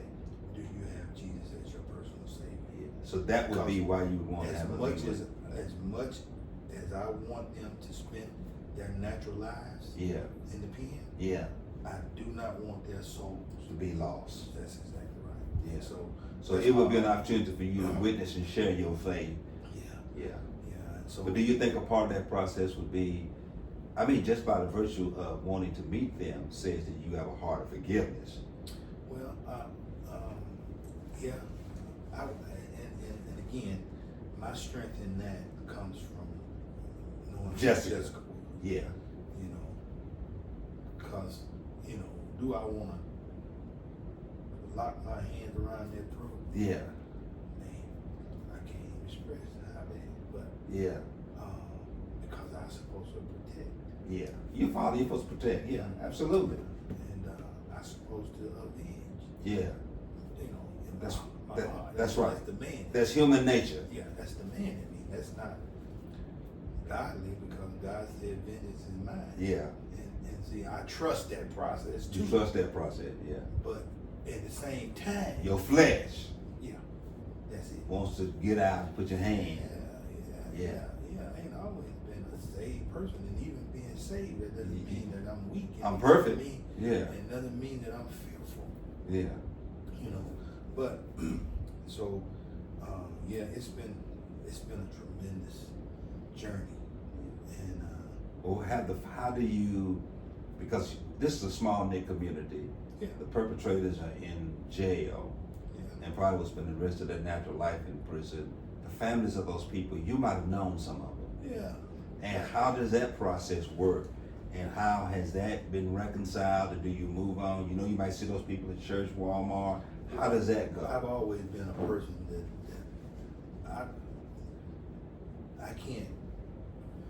Do you have Jesus as your personal Savior? Yeah. So that would be why you would want to have a leader. As much as I want them to spend their natural lives Yeah. in the pen, Yeah. I do not want their souls To be lost. That's exactly right. Yeah. So that's it would why be an opportunity for you to witness and share your faith. Yeah. Yeah. Yeah. And so But do you think a part of that process would be, I mean, just by the virtue of wanting to meet them says that you have a heart of forgiveness? Well, yeah. And again, my strength in that comes from knowing Jessica. Will. Yeah. Because, do I want to lock my hands around their throat? Yeah. Man, I can't even express how bad, but Yeah. because I'm supposed to protect. Yeah. Your father, you're supposed to protect. Yeah, absolutely. And I'm supposed to avenge. Yeah. In That's my that, heart. that's right. That's the man. That's human nature. Yeah, that's the man in me. That's not godly because God said vengeance is mine. Yeah. And see, I trust that process too. You trust that process, yeah. But at the same time, Your flesh yeah, that's it. wants to get out and put your hand. Yeah. I ain't always been a saved person, and even being saved, that doesn't mean that I'm weak. I'm perfect. Yeah. It doesn't mean that I'm fearful. Yeah. But so yeah, it's been a tremendous journey, and Well, how do you, because this is a small knit community. Yeah. The perpetrators are in jail and probably will spend the rest of their natural life in prison. The families of those people, you might have known some of them. yeah. And how does that process work? And how has that been reconciled? Or do you move on? You might see those people at church, Walmart. How does that go? I've always been a person that I can't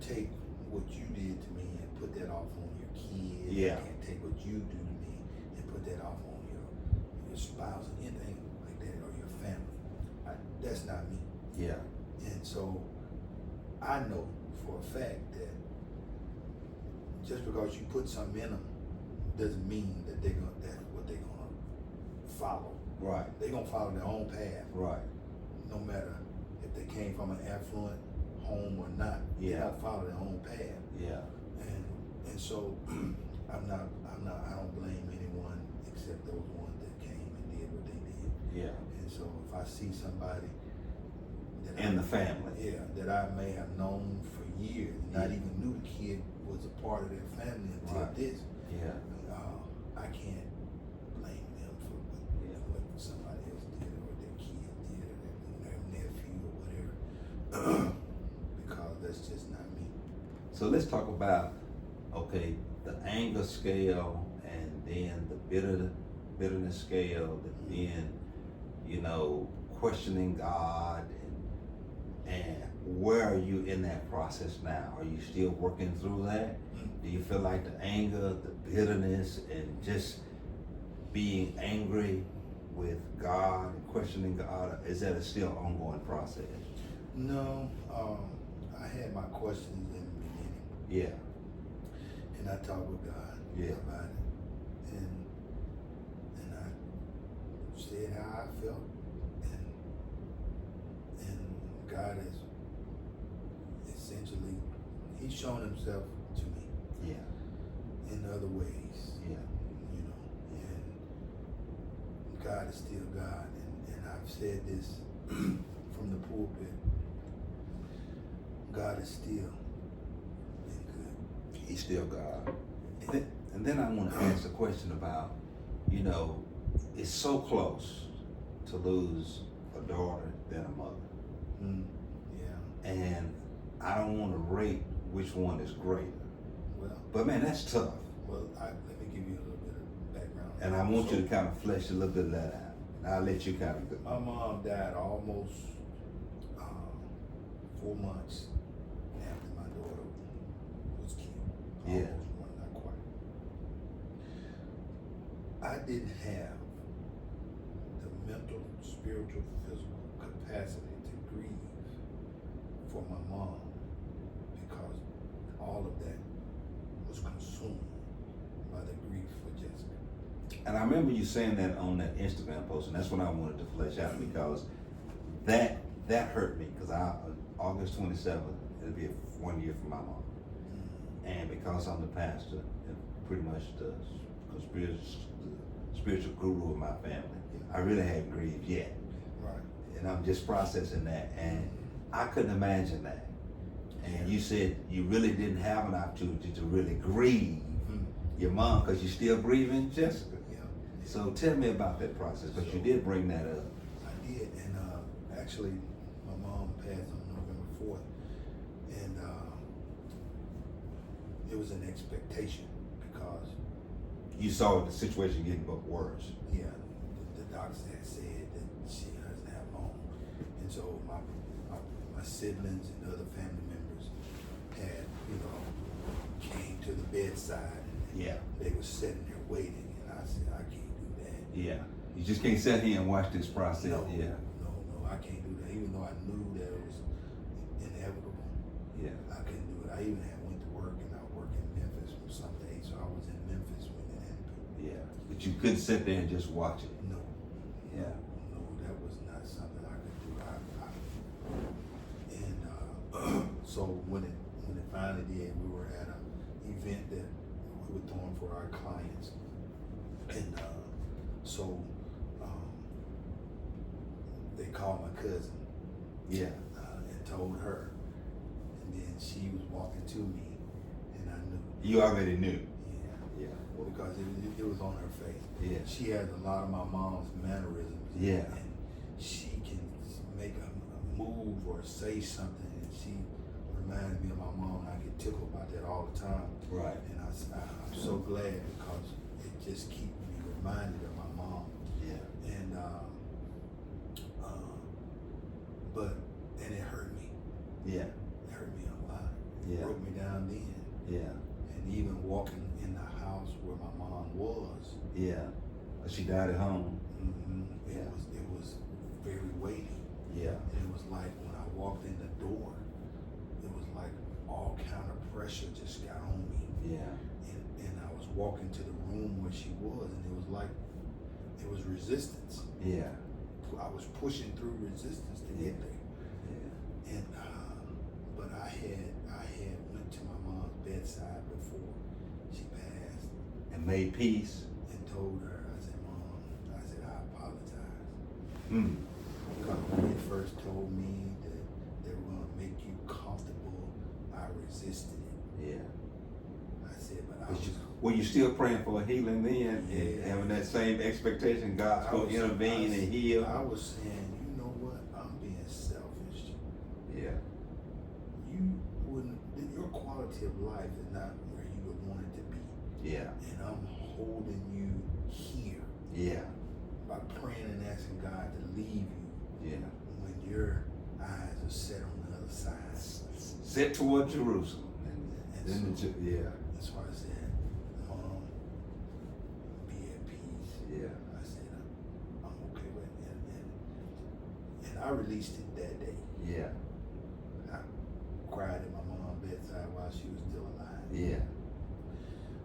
take what you did to me and put that off on your kid. Yeah. I can't take what you do to me and put that off on your spouse or anything like that, or your family. That's not me. Yeah. And so I know for a fact that just because you put something in them doesn't mean that that's what they're gonna follow. Right. They're gonna follow their own path. Right. No matter if they came from an affluent home or not. Yeah. They don't follow their own path. Yeah. And so I don't blame anyone except those ones that came and did what they did. Yeah. And so if I see somebody that In the family. yeah, that I may have known for years, not even knew the kid was a part of their family until Right. this, Yeah. I can't blame them for what somebody else did or what their kid did or their nephew or whatever. Because that's just not me. So let's talk about, okay, the anger scale and then the bitterness scale, and then, questioning God, and where are you in that process now? Are you still working through that? Do you feel like the anger, the bitterness, and just being angry with God and questioning God, is that a still ongoing process? No, I had my questions in the beginning, Yeah. and I talked with God about it, and I said how I felt, and God is essentially, He's shown Himself to me in other ways, Yeah. and God is still God, and I've said this from the pulpit. God is still been good. He's still God. And then I want to ask a question about, it's so close to lose a daughter than a mother. Yeah. And I don't want to rate which one is greater. Well, But man, that's tough. well, let me give you a little bit of background. And I want you to kind of flesh a little bit of that out. And I'll let you kind of go. My mom died almost 4 months after my daughter was killed. Yeah. Almost one, not quite. I didn't have the mental, spiritual, physical capacity to grieve for my mom because all of that was consumed by the grief for Jessica. And I remember you saying that on that Instagram post, and that's what I wanted to flesh out, because that hurt me, because August 27th, it'll be 1 year for my mom. And because I'm the pastor and pretty much the spiritual guru of my family, I really hadn't grieved yet. Right. And I'm just processing that, and I couldn't imagine that. And you said you really didn't have an opportunity to really grieve your mom because you're still grieving Jessica. Yeah. So tell me about that process, because you did bring that up. I did, and actually, my mom passed on November 4th, and it was an expectation because, You saw the situation getting but worse. yeah, the doctors had said that she doesn't have long, and so my siblings and other family members had, came to the bedside, and Yeah. they were sitting there waiting, and I said, I can't do that. Yeah. You just can't sit here and watch this process. No, Yeah. no, I can't do that. Even though I knew that it was inevitable, Yeah. I couldn't do it. I even went to work, and I worked in Memphis from some days, so I was in Memphis when it happened. Yeah. But you couldn't sit there and just watch it. No, Yeah. no, that was not something I could do. So when it finally did, we were at an event that we were throwing for our clients, and so they called my cousin. Yeah. And told her, and then she was walking to me, and I knew. You already knew. Yeah. Yeah. Well, because it was on her face. Yeah. She has a lot of my mom's mannerisms. Yeah. And she can make a move or say something, and she reminds me of my mom. And I get tickled about that all the time. Right. And I'm so glad because it just keeps me reminded of my mom. Yeah. And and it hurt me. Yeah. around then. Yeah. And even walking in the house where my mom was. Yeah. She died at home. Mm-hmm. Yeah. It was very weighty. Yeah. And it was like when I walked in the door, it was like all kind of pressure just got on me. Yeah. And I was walking to the room where she was, and it was like it was resistance. Yeah. I was pushing through resistance to get there. Yeah. And but I had went to my mom's bedside before she passed And made peace. and told her, I said, Mom, I apologize. Mm. Because when they first told me that they were gonna make you comfortable, I resisted it. Yeah. I said, but Were you still praying for a healing then? Yeah. And having that same expectation God's going to intervene and heal? I was saying, you know what? I'm being selfish. Yeah. You wouldn't. Your quality of life is not where you would want it to be. Yeah. And I'm holding you here Yeah. by praying and asking God to leave you Yeah. when your eyes are set on the other side. Set toward Jerusalem. And Then so, yeah. that's why I said, Mom, be at peace. Yeah. I said, I'm okay with it. And I released it that day. Yeah. I cried at my mom's bedside while she was still alive. Yeah.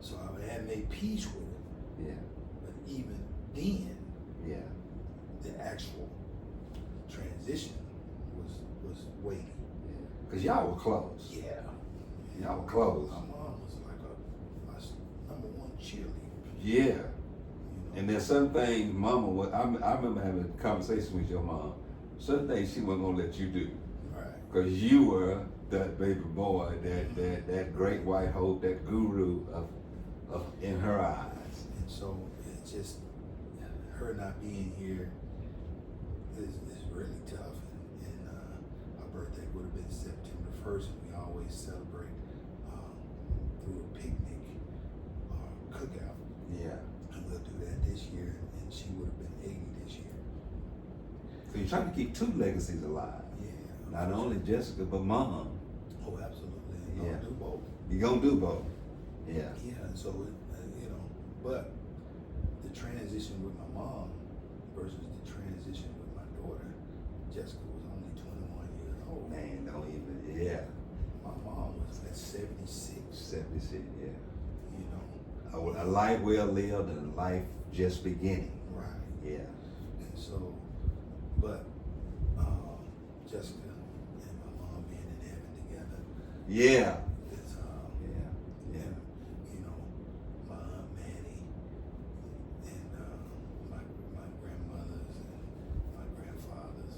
So I had made peace with it. Yeah. But even then, Yeah. the actual transition was weighty. Because y'all were close. Yeah. Y'all were close. My mom was like my number one cheerleader. Yeah. You know? And there's some things Mama would, I remember having a conversation with your mom. Some things she wasn't going to let you do. Right. Because you were that baby boy, that great white hope, that guru of in her eyes. And so it's just, her not being here is really tough. And our birthday would have been September 1st, and we always celebrate through a picnic or cookout. Yeah. And we'll do that this year, and she would have been 80 this year. So you're trying to keep two legacies alive. Yeah. Not only Jessica, but Mom. Oh, absolutely. And Yeah. I'll do both. You're going to do both. Yeah. Yeah, and so, but the transition with my mom versus the transition with my daughter, Jessica was only 21 years old. Man, don't even, yeah. My mom was at 76. 76, yeah. You know. A life well lived and a life just beginning. Right. Yeah. And so, but Jessica and my mom being in heaven together. Yeah. It's Yeah. and, you know, my Aunt Maddie and my grandmothers and my grandfathers.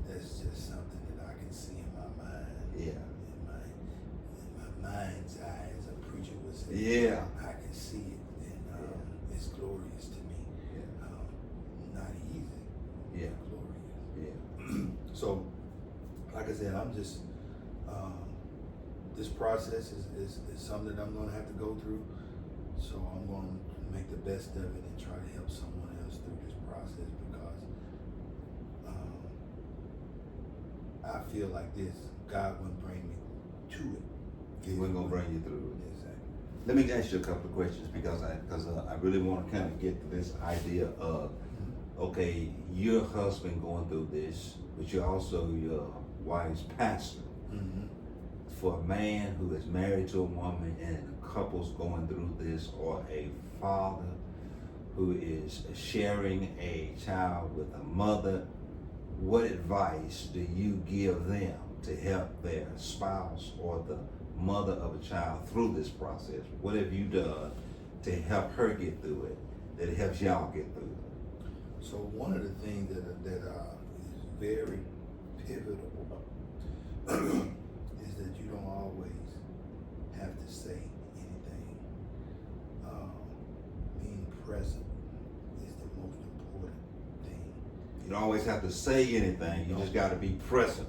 That's just something that I can see in my mind. Yeah. In my mind's eye, as a preacher would say. Yeah. I can see it, and it's glorious to me. Yeah. Not easy. Yeah. Glorious. Yeah. So, like I said, I'm just this process is something that I'm going to have to go through. So I'm going to make the best of it and try to help someone else through this process, because I feel like this, God wouldn't bring me to it. He wasn't going to bring you through it. Exactly. Let me ask you a couple of questions because I really want to kind of get to this idea of, okay, your husband going through this, but you're also your wife's pastor. Mm-hmm. For a man who is married to a woman and a couple's going through this, or a father who is sharing a child with a mother, what advice do you give them to help their spouse or the mother of a child through this process? What have you done to help her get through it, that helps y'all get through it? So one of the things that is very pivotal is that you don't always have to say anything. Being present is the most important thing. You don't always have to say anything. You just got to be present.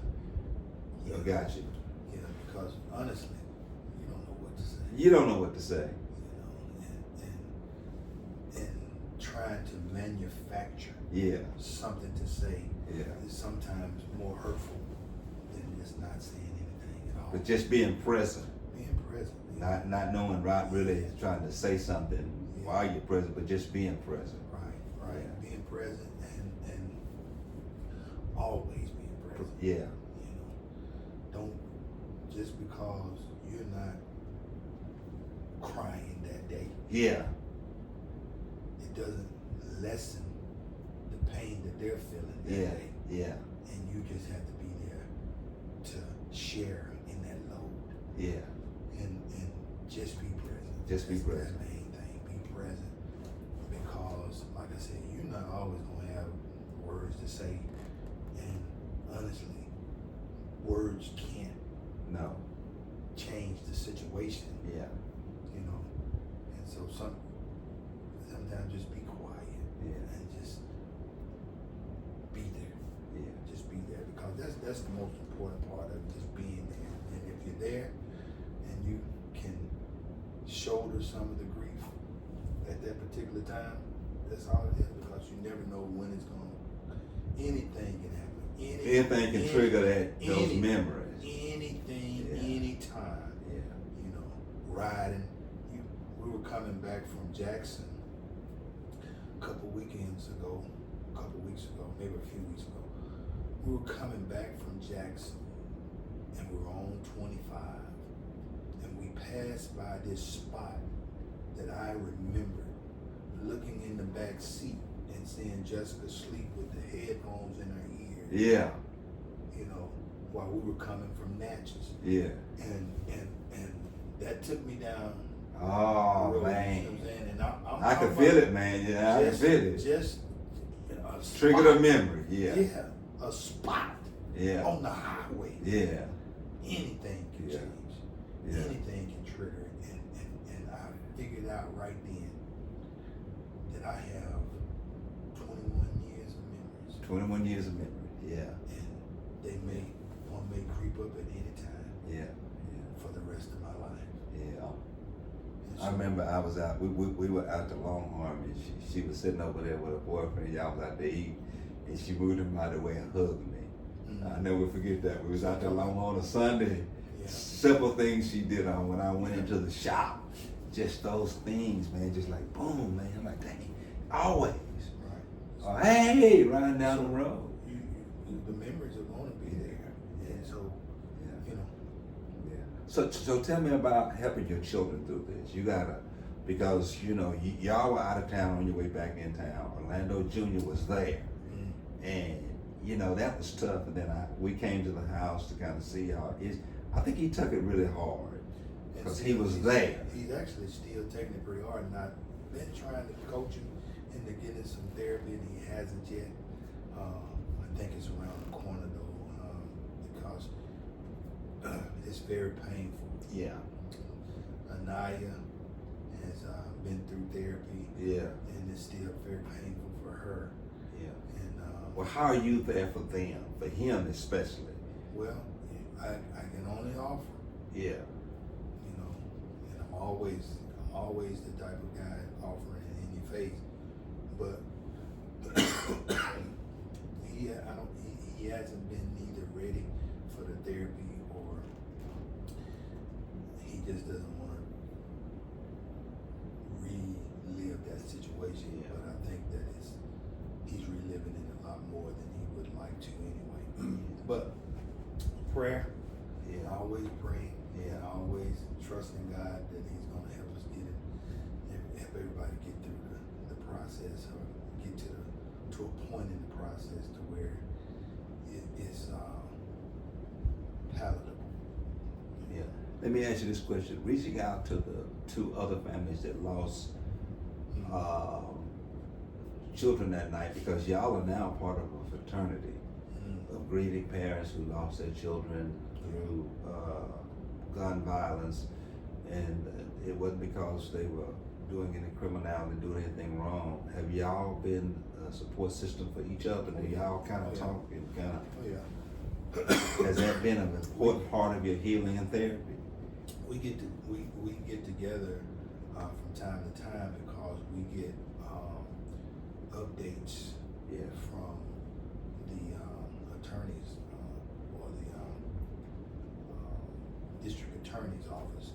Yeah. I got you. Yeah, because honestly, you don't know what to say. You don't know what to say. And trying to manufacture Yeah. something to say Yeah. is sometimes more hurtful than just not saying anything at all. But just being present. present. Not knowing right really trying to say something while you're present, but just being present. Right. Yeah. Being present and always being present. Yeah. You know, don't just because you're not crying that day. Yeah. It doesn't lessen the pain that they're feeling that day. Yeah. And you just have to be there to share in that load. Yeah. And just be present. Just be present. That's the main thing. Be present. Because, like I said, you're not always going to have words to say. And honestly, words can't No. change the situation. Yeah. You know. And so sometimes just be quiet. Yeah. And just be there. Yeah. Just be there. Because that's the most important part of just being there. And if you're there and you can shoulder some of the grief at that particular time, that's all it is, because you never know when it's going to, anything can happen. Anything can trigger those memories. Anything, Yeah. anytime. Yeah. You know, riding. We were coming back from Jackson a couple weeks ago, maybe a few weeks ago. We were coming back from Jackson and we were on 25 and we passed by this spot that I remember looking in the back seat and seeing Jessica sleep with the headphones in her ear. Yeah. You know, while we were coming from Natchez. Yeah. And that took me down. Oh, the road, man. You know what I'm saying? And I can feel it, man. Yeah, I can feel it. Just a spot. Triggered a memory. Yeah. Yeah, a spot Yeah. on the highway. Yeah. Anything can Yeah. change. Yeah. Anything can trigger it. And I figured out right then that I have 21 years of memories. 21 years of memory. Yeah. And one may creep up at any time Yeah. for the rest of my life. Yeah. And I remember I was out, we were out to Longhorn, and she was sitting over there with her boyfriend. Y'all was out to eat, and she moved him out of the way and hugged me. I never forget that. We was out there Longhorn on a Sunday. Yeah. Simple things she did when I went into the shop. Just those things, man, just like boom, man. I'm like, dang, always. Right. Oh, hey, riding down the road. The memories are going to be there. And so, Yeah. you know. Yeah. So tell me about helping your children through this. You gotta, because you know y'all were out of town on your way back in town. Orlando Jr. was there, and you know that was tough. And then we came to the house to kind of see how I think he took it really hard because he was there. He's actually still taking it pretty hard, and I've been trying to coach him into getting some therapy, and he hasn't yet. I think it's around the corner though, because it's very painful. Yeah. Anaya has been through therapy. Yeah. And it's still very painful for her. Yeah. And well, how are you there for them, for him especially? well, I can only offer. Yeah. You know, and I'm always the type of guy offering it in your face. But he hasn't been either ready for the therapy or he just doesn't want to relive that situation. Yeah. But I think that he's reliving it a lot more than he would like to anyway. But prayer, Yeah. always praying, Yeah. and always trusting God that he's going to help us get it, help everybody get through the process or get to a point in the process to where it's palatable. Yeah. Let me ask you this question. Reaching out to the two other families that lost children that night, because y'all are now part of a fraternity of grieving parents who lost their children through gun violence, and it wasn't because they were doing any criminality, doing anything wrong. Have y'all been a support system for each other? Do y'all kind of talk and kind of? Oh yeah. Has that been an important part of your healing and therapy? We get together from time to time because we get updates from the attorneys or the district attorney's office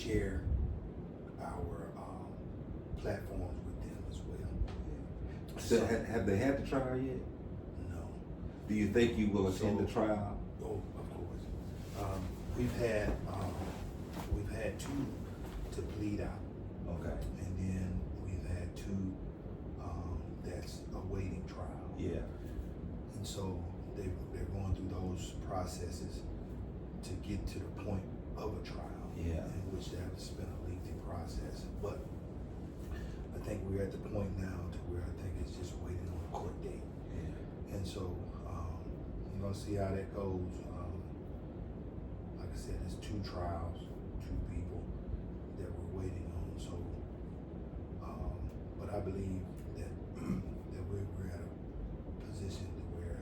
share our platforms with them as well. So have they had the trial yet? No. Do you think you will attend the trial? Oh, of course. We've had two to plead out. Okay. And then we've had two that's awaiting trial. Yeah. And so they're going through those processes to get to the point of a trial. Yeah. In which they have to spend a lengthy process. But I think we're at the point now to where I think it's just waiting on a court date. Yeah. And so you're gonna see how that goes. Like I said, there's two trials, two people that we're waiting on. So, but I believe that that we're at a position to where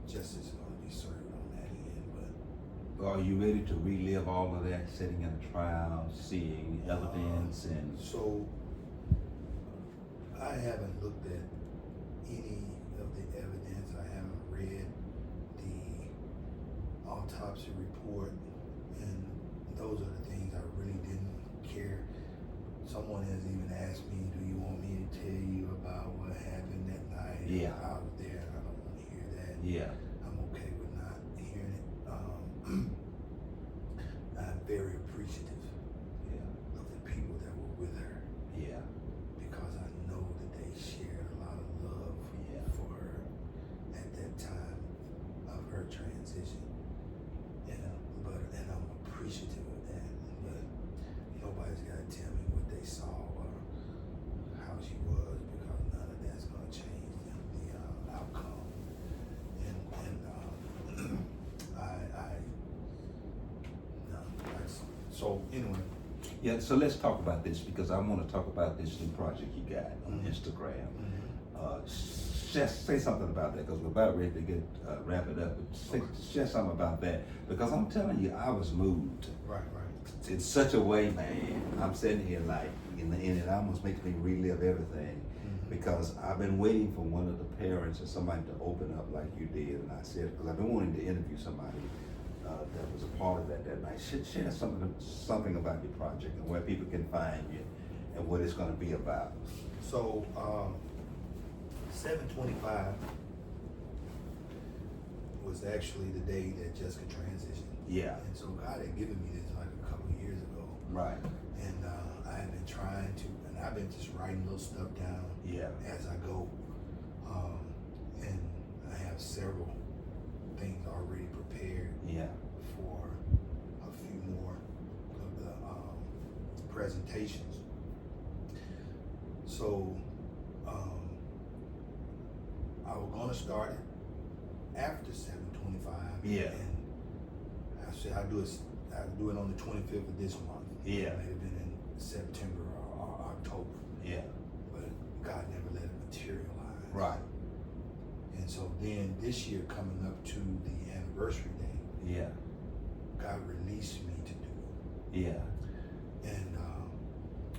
justice is gonna be served on that end. But Are you ready to relive all of that, sitting in a trial, seeing evidence and? So I haven't looked at any of the evidence. I haven't read the autopsy report, and those are the things I really didn't care. Someone has even asked me, "Do you want me to tell you about what happened that night?" Yeah. I was there. I don't want to hear that. Yeah. I'm okay with not hearing it. I'm very appreciative Yeah. of the people that were with her, Yeah. because I know that they shared a lot of love Yeah. for her at that time of her transition. And I'm appreciative of that. But nobody's got to tell me what they saw or how she was, because none of that's going to change the outcome. And so anyway. Yeah, so let's talk about this, because I want to talk about this new project you got on Instagram. Just say something about that, because we're about ready to get wrap it up. But share something about that, because I'm telling you, I was moved. Right. In such a way, man. I'm sitting here like, and it almost makes me relive everything, because I've been waiting for one of the parents or somebody to open up like you did, and I said, because I've been wanting to interview somebody that was a part of that night. Share something about your project and where people can find you and what it's going to be about. So 7/25 was actually the day that Jessica transitioned. Yeah. And so God had given me this like a couple of years ago. Right. And I have been trying to, and I've been just writing little stuff down as I go. And I have several things already prepared for a few more of the presentations. So I was gonna start it after 7/25. Yeah. And I said I'll do it on the 25th of this month. Yeah. It may have been in September or October. Yeah. But God never let it materialize. Right. And so then this year, coming up to the anniversary day, Yeah. God released me to do it. Yeah. And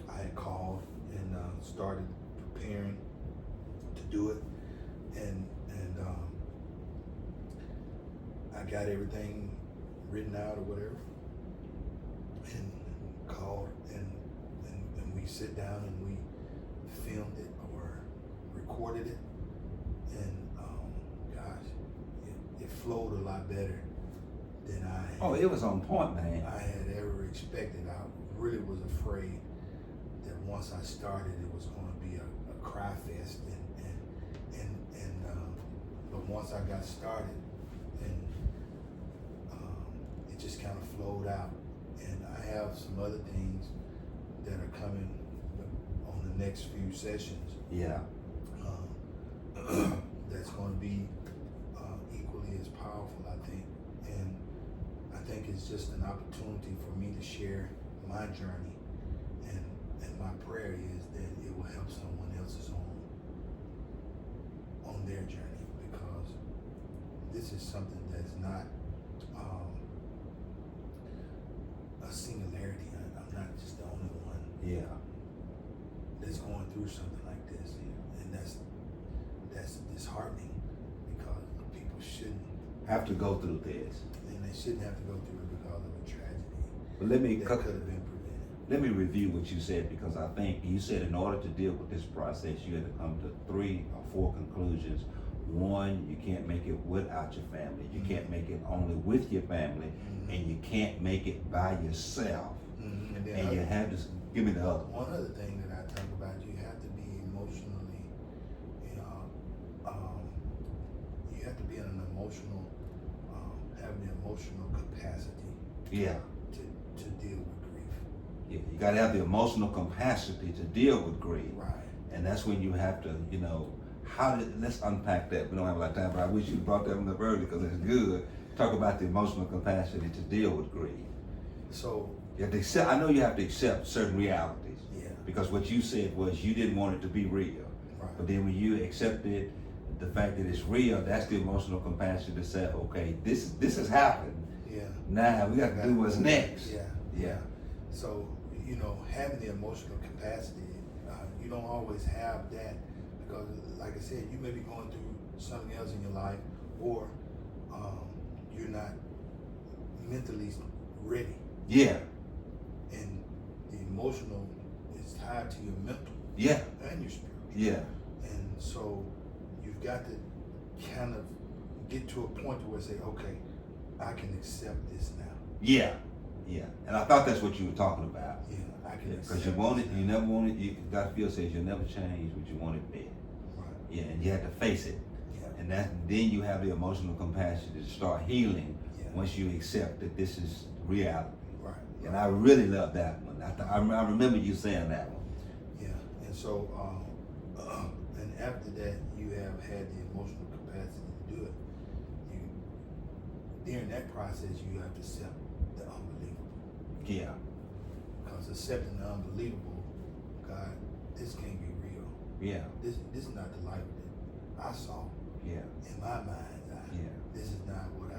I had called and started preparing to do it. And I got everything written out or whatever, and called and we sit down and we filmed it or recorded it, and gosh, it flowed a lot better than it was on point, man. I had ever expected. I really was afraid that once I started, it was going to be a cry fest, but once I got started, and it just kind of flowed out. And I have some other things that are coming on the next few sessions. Yeah. That's going to be equally as powerful, I think. And I think it's just an opportunity for me to share my journey. And my prayer is that it will help someone else's on their journey, because this is something that's not a singularity. I'm not just the only one that's going through something like this. And that's disheartening, because people shouldn't have to go through this. and they shouldn't have to go through it because of a tragedy. But let me that could have been prevented. let me review what you said, because I think you said in order to deal with this process, you had to come to 3 or 4 conclusions. One, you can't make it without your family. You can't make it only with your family, and you can't make it by yourself. And then And you have to give me the other one. one other thing that I talk about, you have to be emotionally, you know, you have to be in an emotional, have the emotional capacity Yeah. to deal with grief. Yeah, you got to have the emotional capacity to deal with grief. Right. And that's when you have to, let's unpack that. We don't have a lot of time, but I wish you brought that one up early because it's good. Talk about the emotional capacity to deal with grief. So, You have to accept, I know you have to accept certain realities. yeah. Because what you said was you didn't want it to be real. Right. But then when you accepted the fact that it's real, that's the emotional capacity to say, okay, this has happened. Yeah. Now we got to do what's next. Yeah. Yeah. So, having the emotional capacity, you don't always have that because, like I said, you may be going through something else in your life, or you're not mentally ready. Yeah. And the emotional is tied to your mental Yeah. and your spiritual. Yeah. And so you've got to kind of get to a point where say, okay, I can accept this now. Yeah. Yeah. And I thought that's what you were talking about. Yeah, I can accept Because you wanted, this you now. never wanted, Dr. Phil says you'll never change what you wanted to be. Right. Yeah, and you had to face it. Yeah. And then you have the emotional compassion to start healing Yeah. once you accept that this is reality. Right. And I really love that one. I remember you saying that one. Yeah. And so, and after that, you have had the emotional capacity to do it. During that process, you have to accept the unbelievable. Yeah. Because accepting the unbelievable, God, this can't be real. Yeah. This is not the life that I saw. Yeah. In my mind's eye. Yeah. This is not what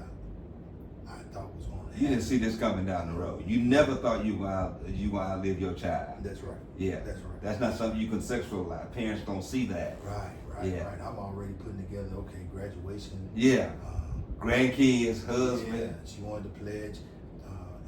I thought was going to happen. You didn't see this coming down the road. You never thought you would outlive your child. That's right. Yeah. That's right. That's not something you can sexualize. Parents don't see that. Right. Yeah. Right. I'm already putting together, okay, graduation. Yeah. Grandkids, husband. Yeah, she wanted to pledge,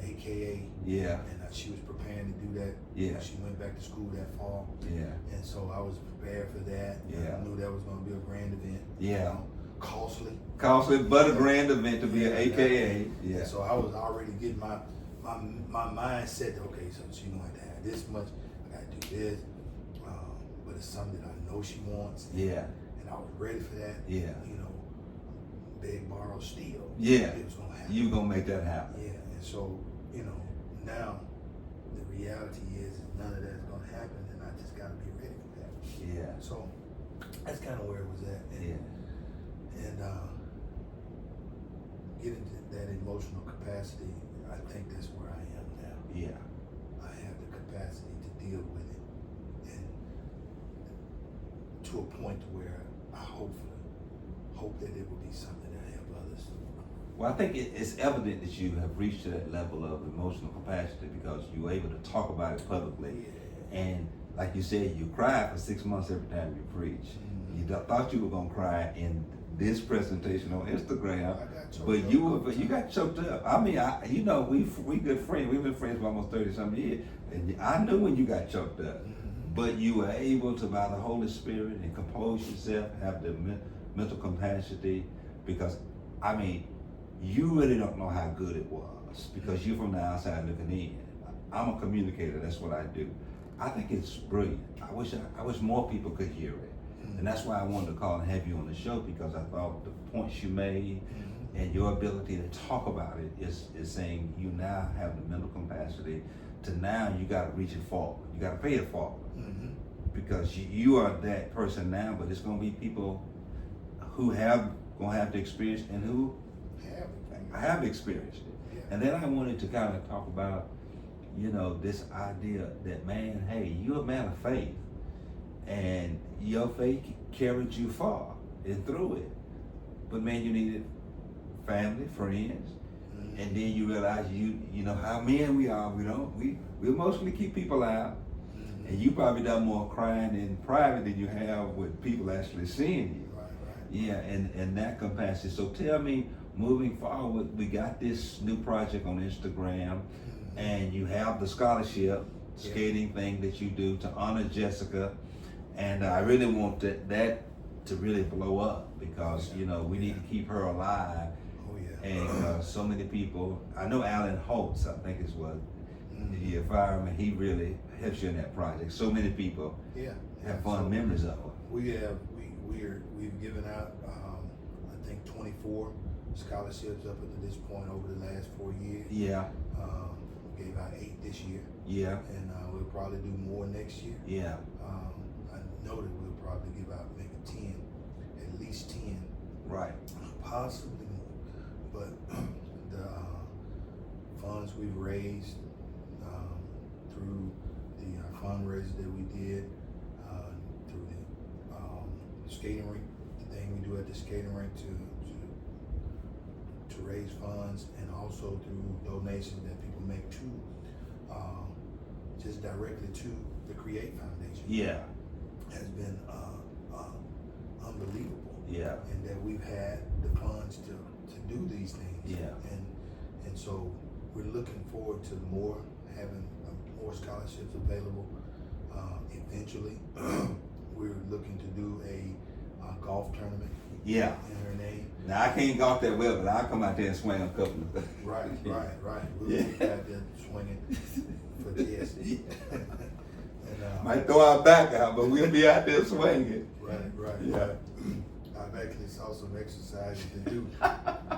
AKA. Yeah. And she was preparing to do that. Yeah. She went back to school that fall. Yeah. And so I was prepared for that. Yeah. I knew that was going to be a grand event. Yeah. Costly. Costly, but a grand event to be an AKA. Yeah. And so I was already getting my mindset. Okay, so she going to have this much. I got to do this. But it's something that I know she wants. Yeah. And I was ready for that. Yeah. Beg, borrow, steal. Yeah. It was gonna happen. You gonna make that happen. Yeah. And so, now the reality is none of that's gonna happen, and I just gotta be ready for that. Yeah. So that's kind of where it was at. And, Yeah. And getting to that emotional capacity, I think that's where I am now. Yeah. I have the capacity to deal with it, and to a point where I hope that it will be something that help others. Well, I think it's evident that you have reached to that level of emotional capacity because you were able to talk about it publicly. Yeah. And like you said, you cried for 6 months every time you preach. Mm-hmm. You thought you were gonna cry in this presentation on Instagram, I got choked but up. you got choked up. I mean, we good friends. We've been friends for almost 30-something years, and I knew when you got choked up. Mm-hmm. But you were able to, by the Holy Spirit, and compose yourself, have the mental capacity, because I mean, you really don't know how good it was because you're from the outside looking in. I'm a communicator. That's what I do. I think it's brilliant. I wish more people could hear it. And that's why I wanted to call and have you on the show, because I thought the points you made and your ability to talk about it is saying you now have the mental capacity to now you got to reach it forward. You got to pay it forward because you are that person now, but it's going to be people who going to have the experience and who have experienced it. Yeah. And then I wanted to kind of talk about, this idea that, man, hey, you're a man of faith. And your faith carried you far and through it. But man, you needed family, friends, and then you realize you know how men we are. We emotionally keep people out, and you probably done more crying in private than you have with people actually seeing you. Right. Yeah, and that capacity. So tell me, moving forward, we got this new project on Instagram. and you have the scholarship skating thing that you do to honor Jessica, and I really want that to really blow up because we need to keep her alive. Oh yeah. And so many people, I know Alan Holtz, I think is what the fireman. He really helps you in that project. So many people have fond memories of her. We've given out I think 24 scholarships up to this point over the last 4 years. Yeah. Gave out 8 this year. Yeah. And we'll probably do more next year. Yeah. I know that we'll probably give out maybe 10, at least 10. Right. Possibly more. But the funds we've raised through the fundraiser that we did, through the skating rink, the thing we do at the skating rink to raise funds, and also through donations that people make to just directly to the Create Foundation. Yeah. Has been unbelievable. Yeah. And that we've had the funds to do these things. Yeah. And so we're looking forward to having more scholarships available. Eventually, we're looking to do a golf tournament. Yeah. In her name. Now I can't golf that well, but I'll come out there and swing a couple of. Right. We'll be out there swinging for Jess. And, might throw our back out, but we'll be out there swinging. Right. Yeah. I've actually saw some exercises to do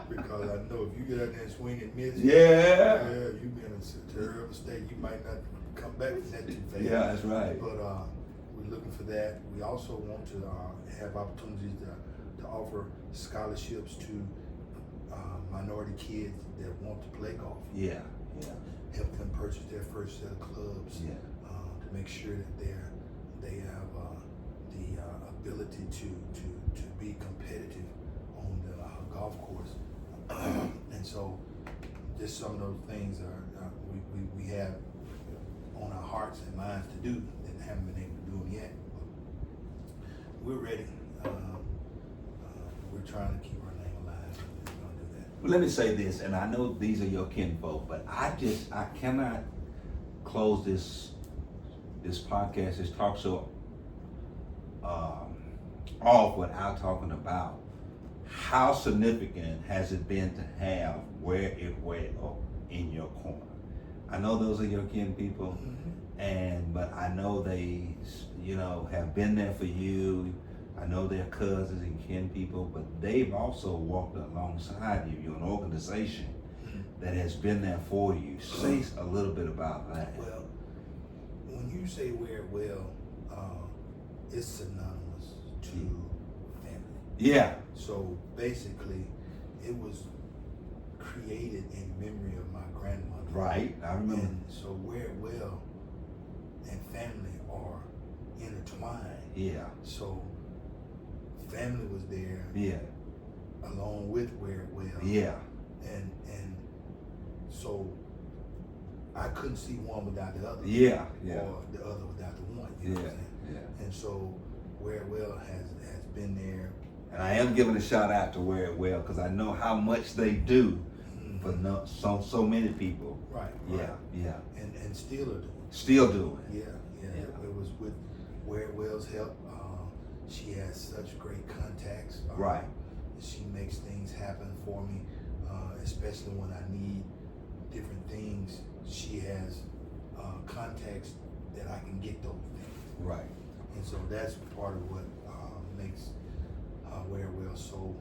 because I know if you get out there and swing and miss, you be in a terrible state. You might not come back from that too fast. Yeah, that's right. But we're looking for that. We also want to have opportunities to offer scholarships to minority kids that want to play golf. Yeah. Help them purchase their first set of clubs. Yeah. To make sure that they have the ability to be competitive on the golf course. And so just some of those things are we have on our hearts and minds to do and haven't been able to do them yet. But we're ready. We're trying to keep our name alive. We're going to do that. Well, let me say this, and I know these are your kinfolk, but I cannot close this podcast, this talk show off without talking about how significant has it been to have Wear It Well in your corner. I know those are your kin people, but I know they, have been there for you. I know they're cousins and kin people, but they've also walked alongside you. You're an organization that has been there for you. Say a little bit about that. Well, when you say Wear It Well, it's synonymous to family. Yeah. So basically, it was created in memory of my grandmother. Right, I remember. And so Wear It Well and family are intertwined. Yeah. So family was there. Yeah. Along with Wear It Well. Yeah. And so I couldn't see one without the other. Yeah. Or the other without the one. You know what I'm saying? Yeah. And so Wear It Well has been there. And I am giving a shout out to Wear It Well because I know how much they do for so many people. Right. Yeah. And still are doing. Still doing. Yeah. It was with Wear It Well's help. She has such great contacts. Right. She makes things happen for me, especially when I need different things. She has contacts that I can get those things. Right. And so that's part of what makes Wear It Well so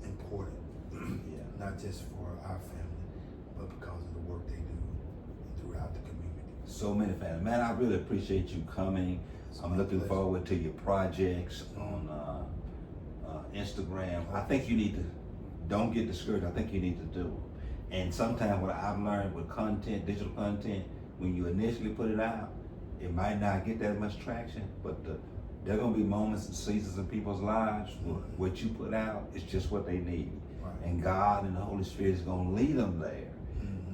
important. Yeah. Not just for our family, but because of the work they do throughout the community. So many families. Man, I really appreciate you coming. I'm looking forward to your projects on Instagram. I think you need to, don't get discouraged. I think you need to do it. And sometimes what I've learned with content, digital content, when you initially put it out, it might not get that much traction, but there are going to be moments and seasons in people's lives where what you put out is just what they need. Right. And God and the Holy Spirit is going to lead them there.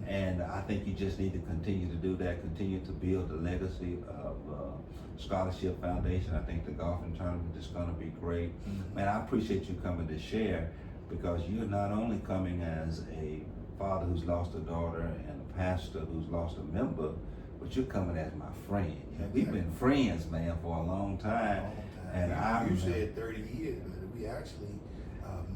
And I think you just need to continue to do that, continue to build the legacy of Scholarship Foundation. I think the golfing tournament is going to be great. Man, I appreciate you coming to share because you're not only coming as a father who's lost a daughter and a pastor who's lost a member, but you're coming as my friend. You know, we've been friends, man, for a long time. And you said 30 years, but we actually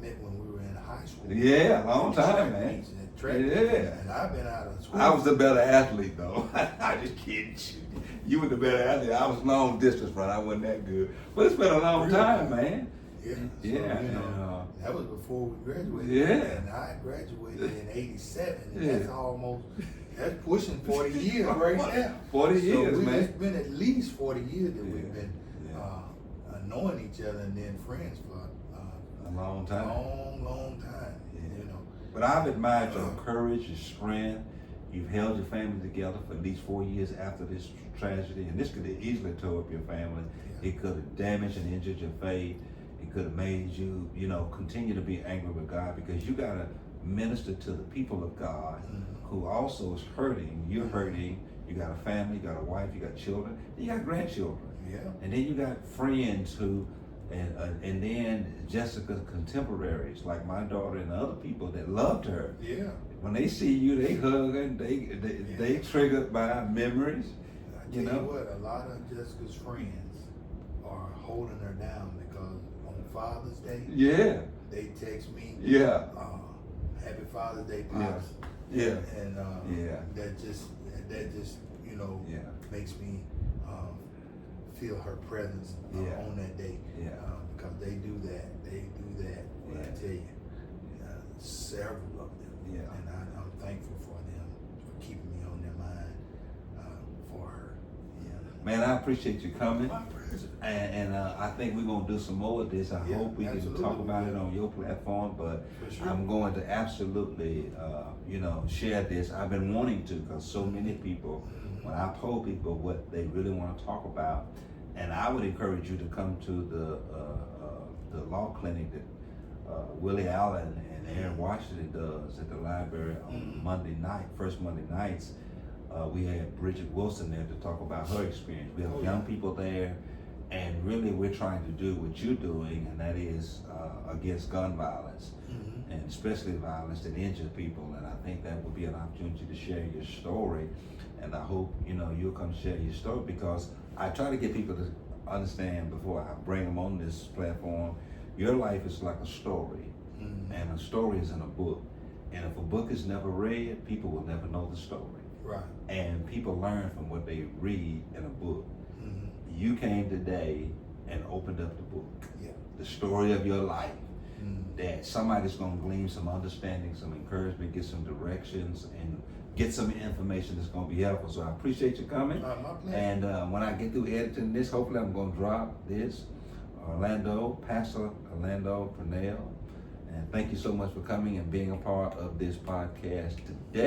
met when we were in high school. Yeah, a long time, man. Yeah. And I've been out of school. I was the better athlete, though. I just kidding you. You were the better athlete. I was long distance run. I wasn't that good. But it's been a long time, man. Yeah. So, Yeah. that was before we graduated. Yeah. And I graduated in '87. And that's pushing 40 years right now. 40 years, so man. It's been at least 40 years that we've been knowing each other and then friends for a long time. Long time. You know. But I've admired your courage, your strength. You've held your family together for at least 4 years after this tragedy, and this could have easily tore up your family. Yeah. It could have damaged and injured your faith. It could have made you, continue to be angry with God, because you got to minister to the people of God who also is hurting. You're hurting. You got a family, you got a wife, you got children, you got grandchildren. Yeah. And then you got friends who, and then Jessica's contemporaries, like my daughter and other people that loved her. Yeah. When they see you, they hug and they triggered by memories. I tell you what, a lot of Jessica's friends are holding her down because on Father's Day, they text me, Happy Father's Day, Pops. Yeah. And that just makes me feel her presence on that day. Because they do that. I tell you, several of them. And I'm thankful for them for keeping me on their mind for her. Man, I appreciate you coming. My pleasure. And I think we're going to do some more of this. I hope we can talk about it on your platform, but sure. I'm going to absolutely, share this. I've been wanting to, because so many people, when I told people what they really want to talk about, and I would encourage you to come to the law clinic that Willie Allen and Aaron Washington does at the library on first Monday nights. We had Bridget Wilson there to talk about her experience. We have young people there, and really we're trying to do what you're doing, and that is against gun violence, and especially violence that injures people. And I think that would be an opportunity to share your story, and I hope you'll come share your story, because I try to get people to understand before I bring them on this platform. Your life is like a story, and a story is in a book, and if a book is never read, people will never know the story. Right. And people learn from what they read in a book. You came today and opened up the book, the story of your life, that somebody's going to glean some understanding, some encouragement, get some directions, and get some information that's going to be helpful. So I appreciate you coming. My pleasure. And when I get through editing this, hopefully I'm going to drop this. Pastor Orlando Pannell. And thank you so much for coming and being a part of this podcast today.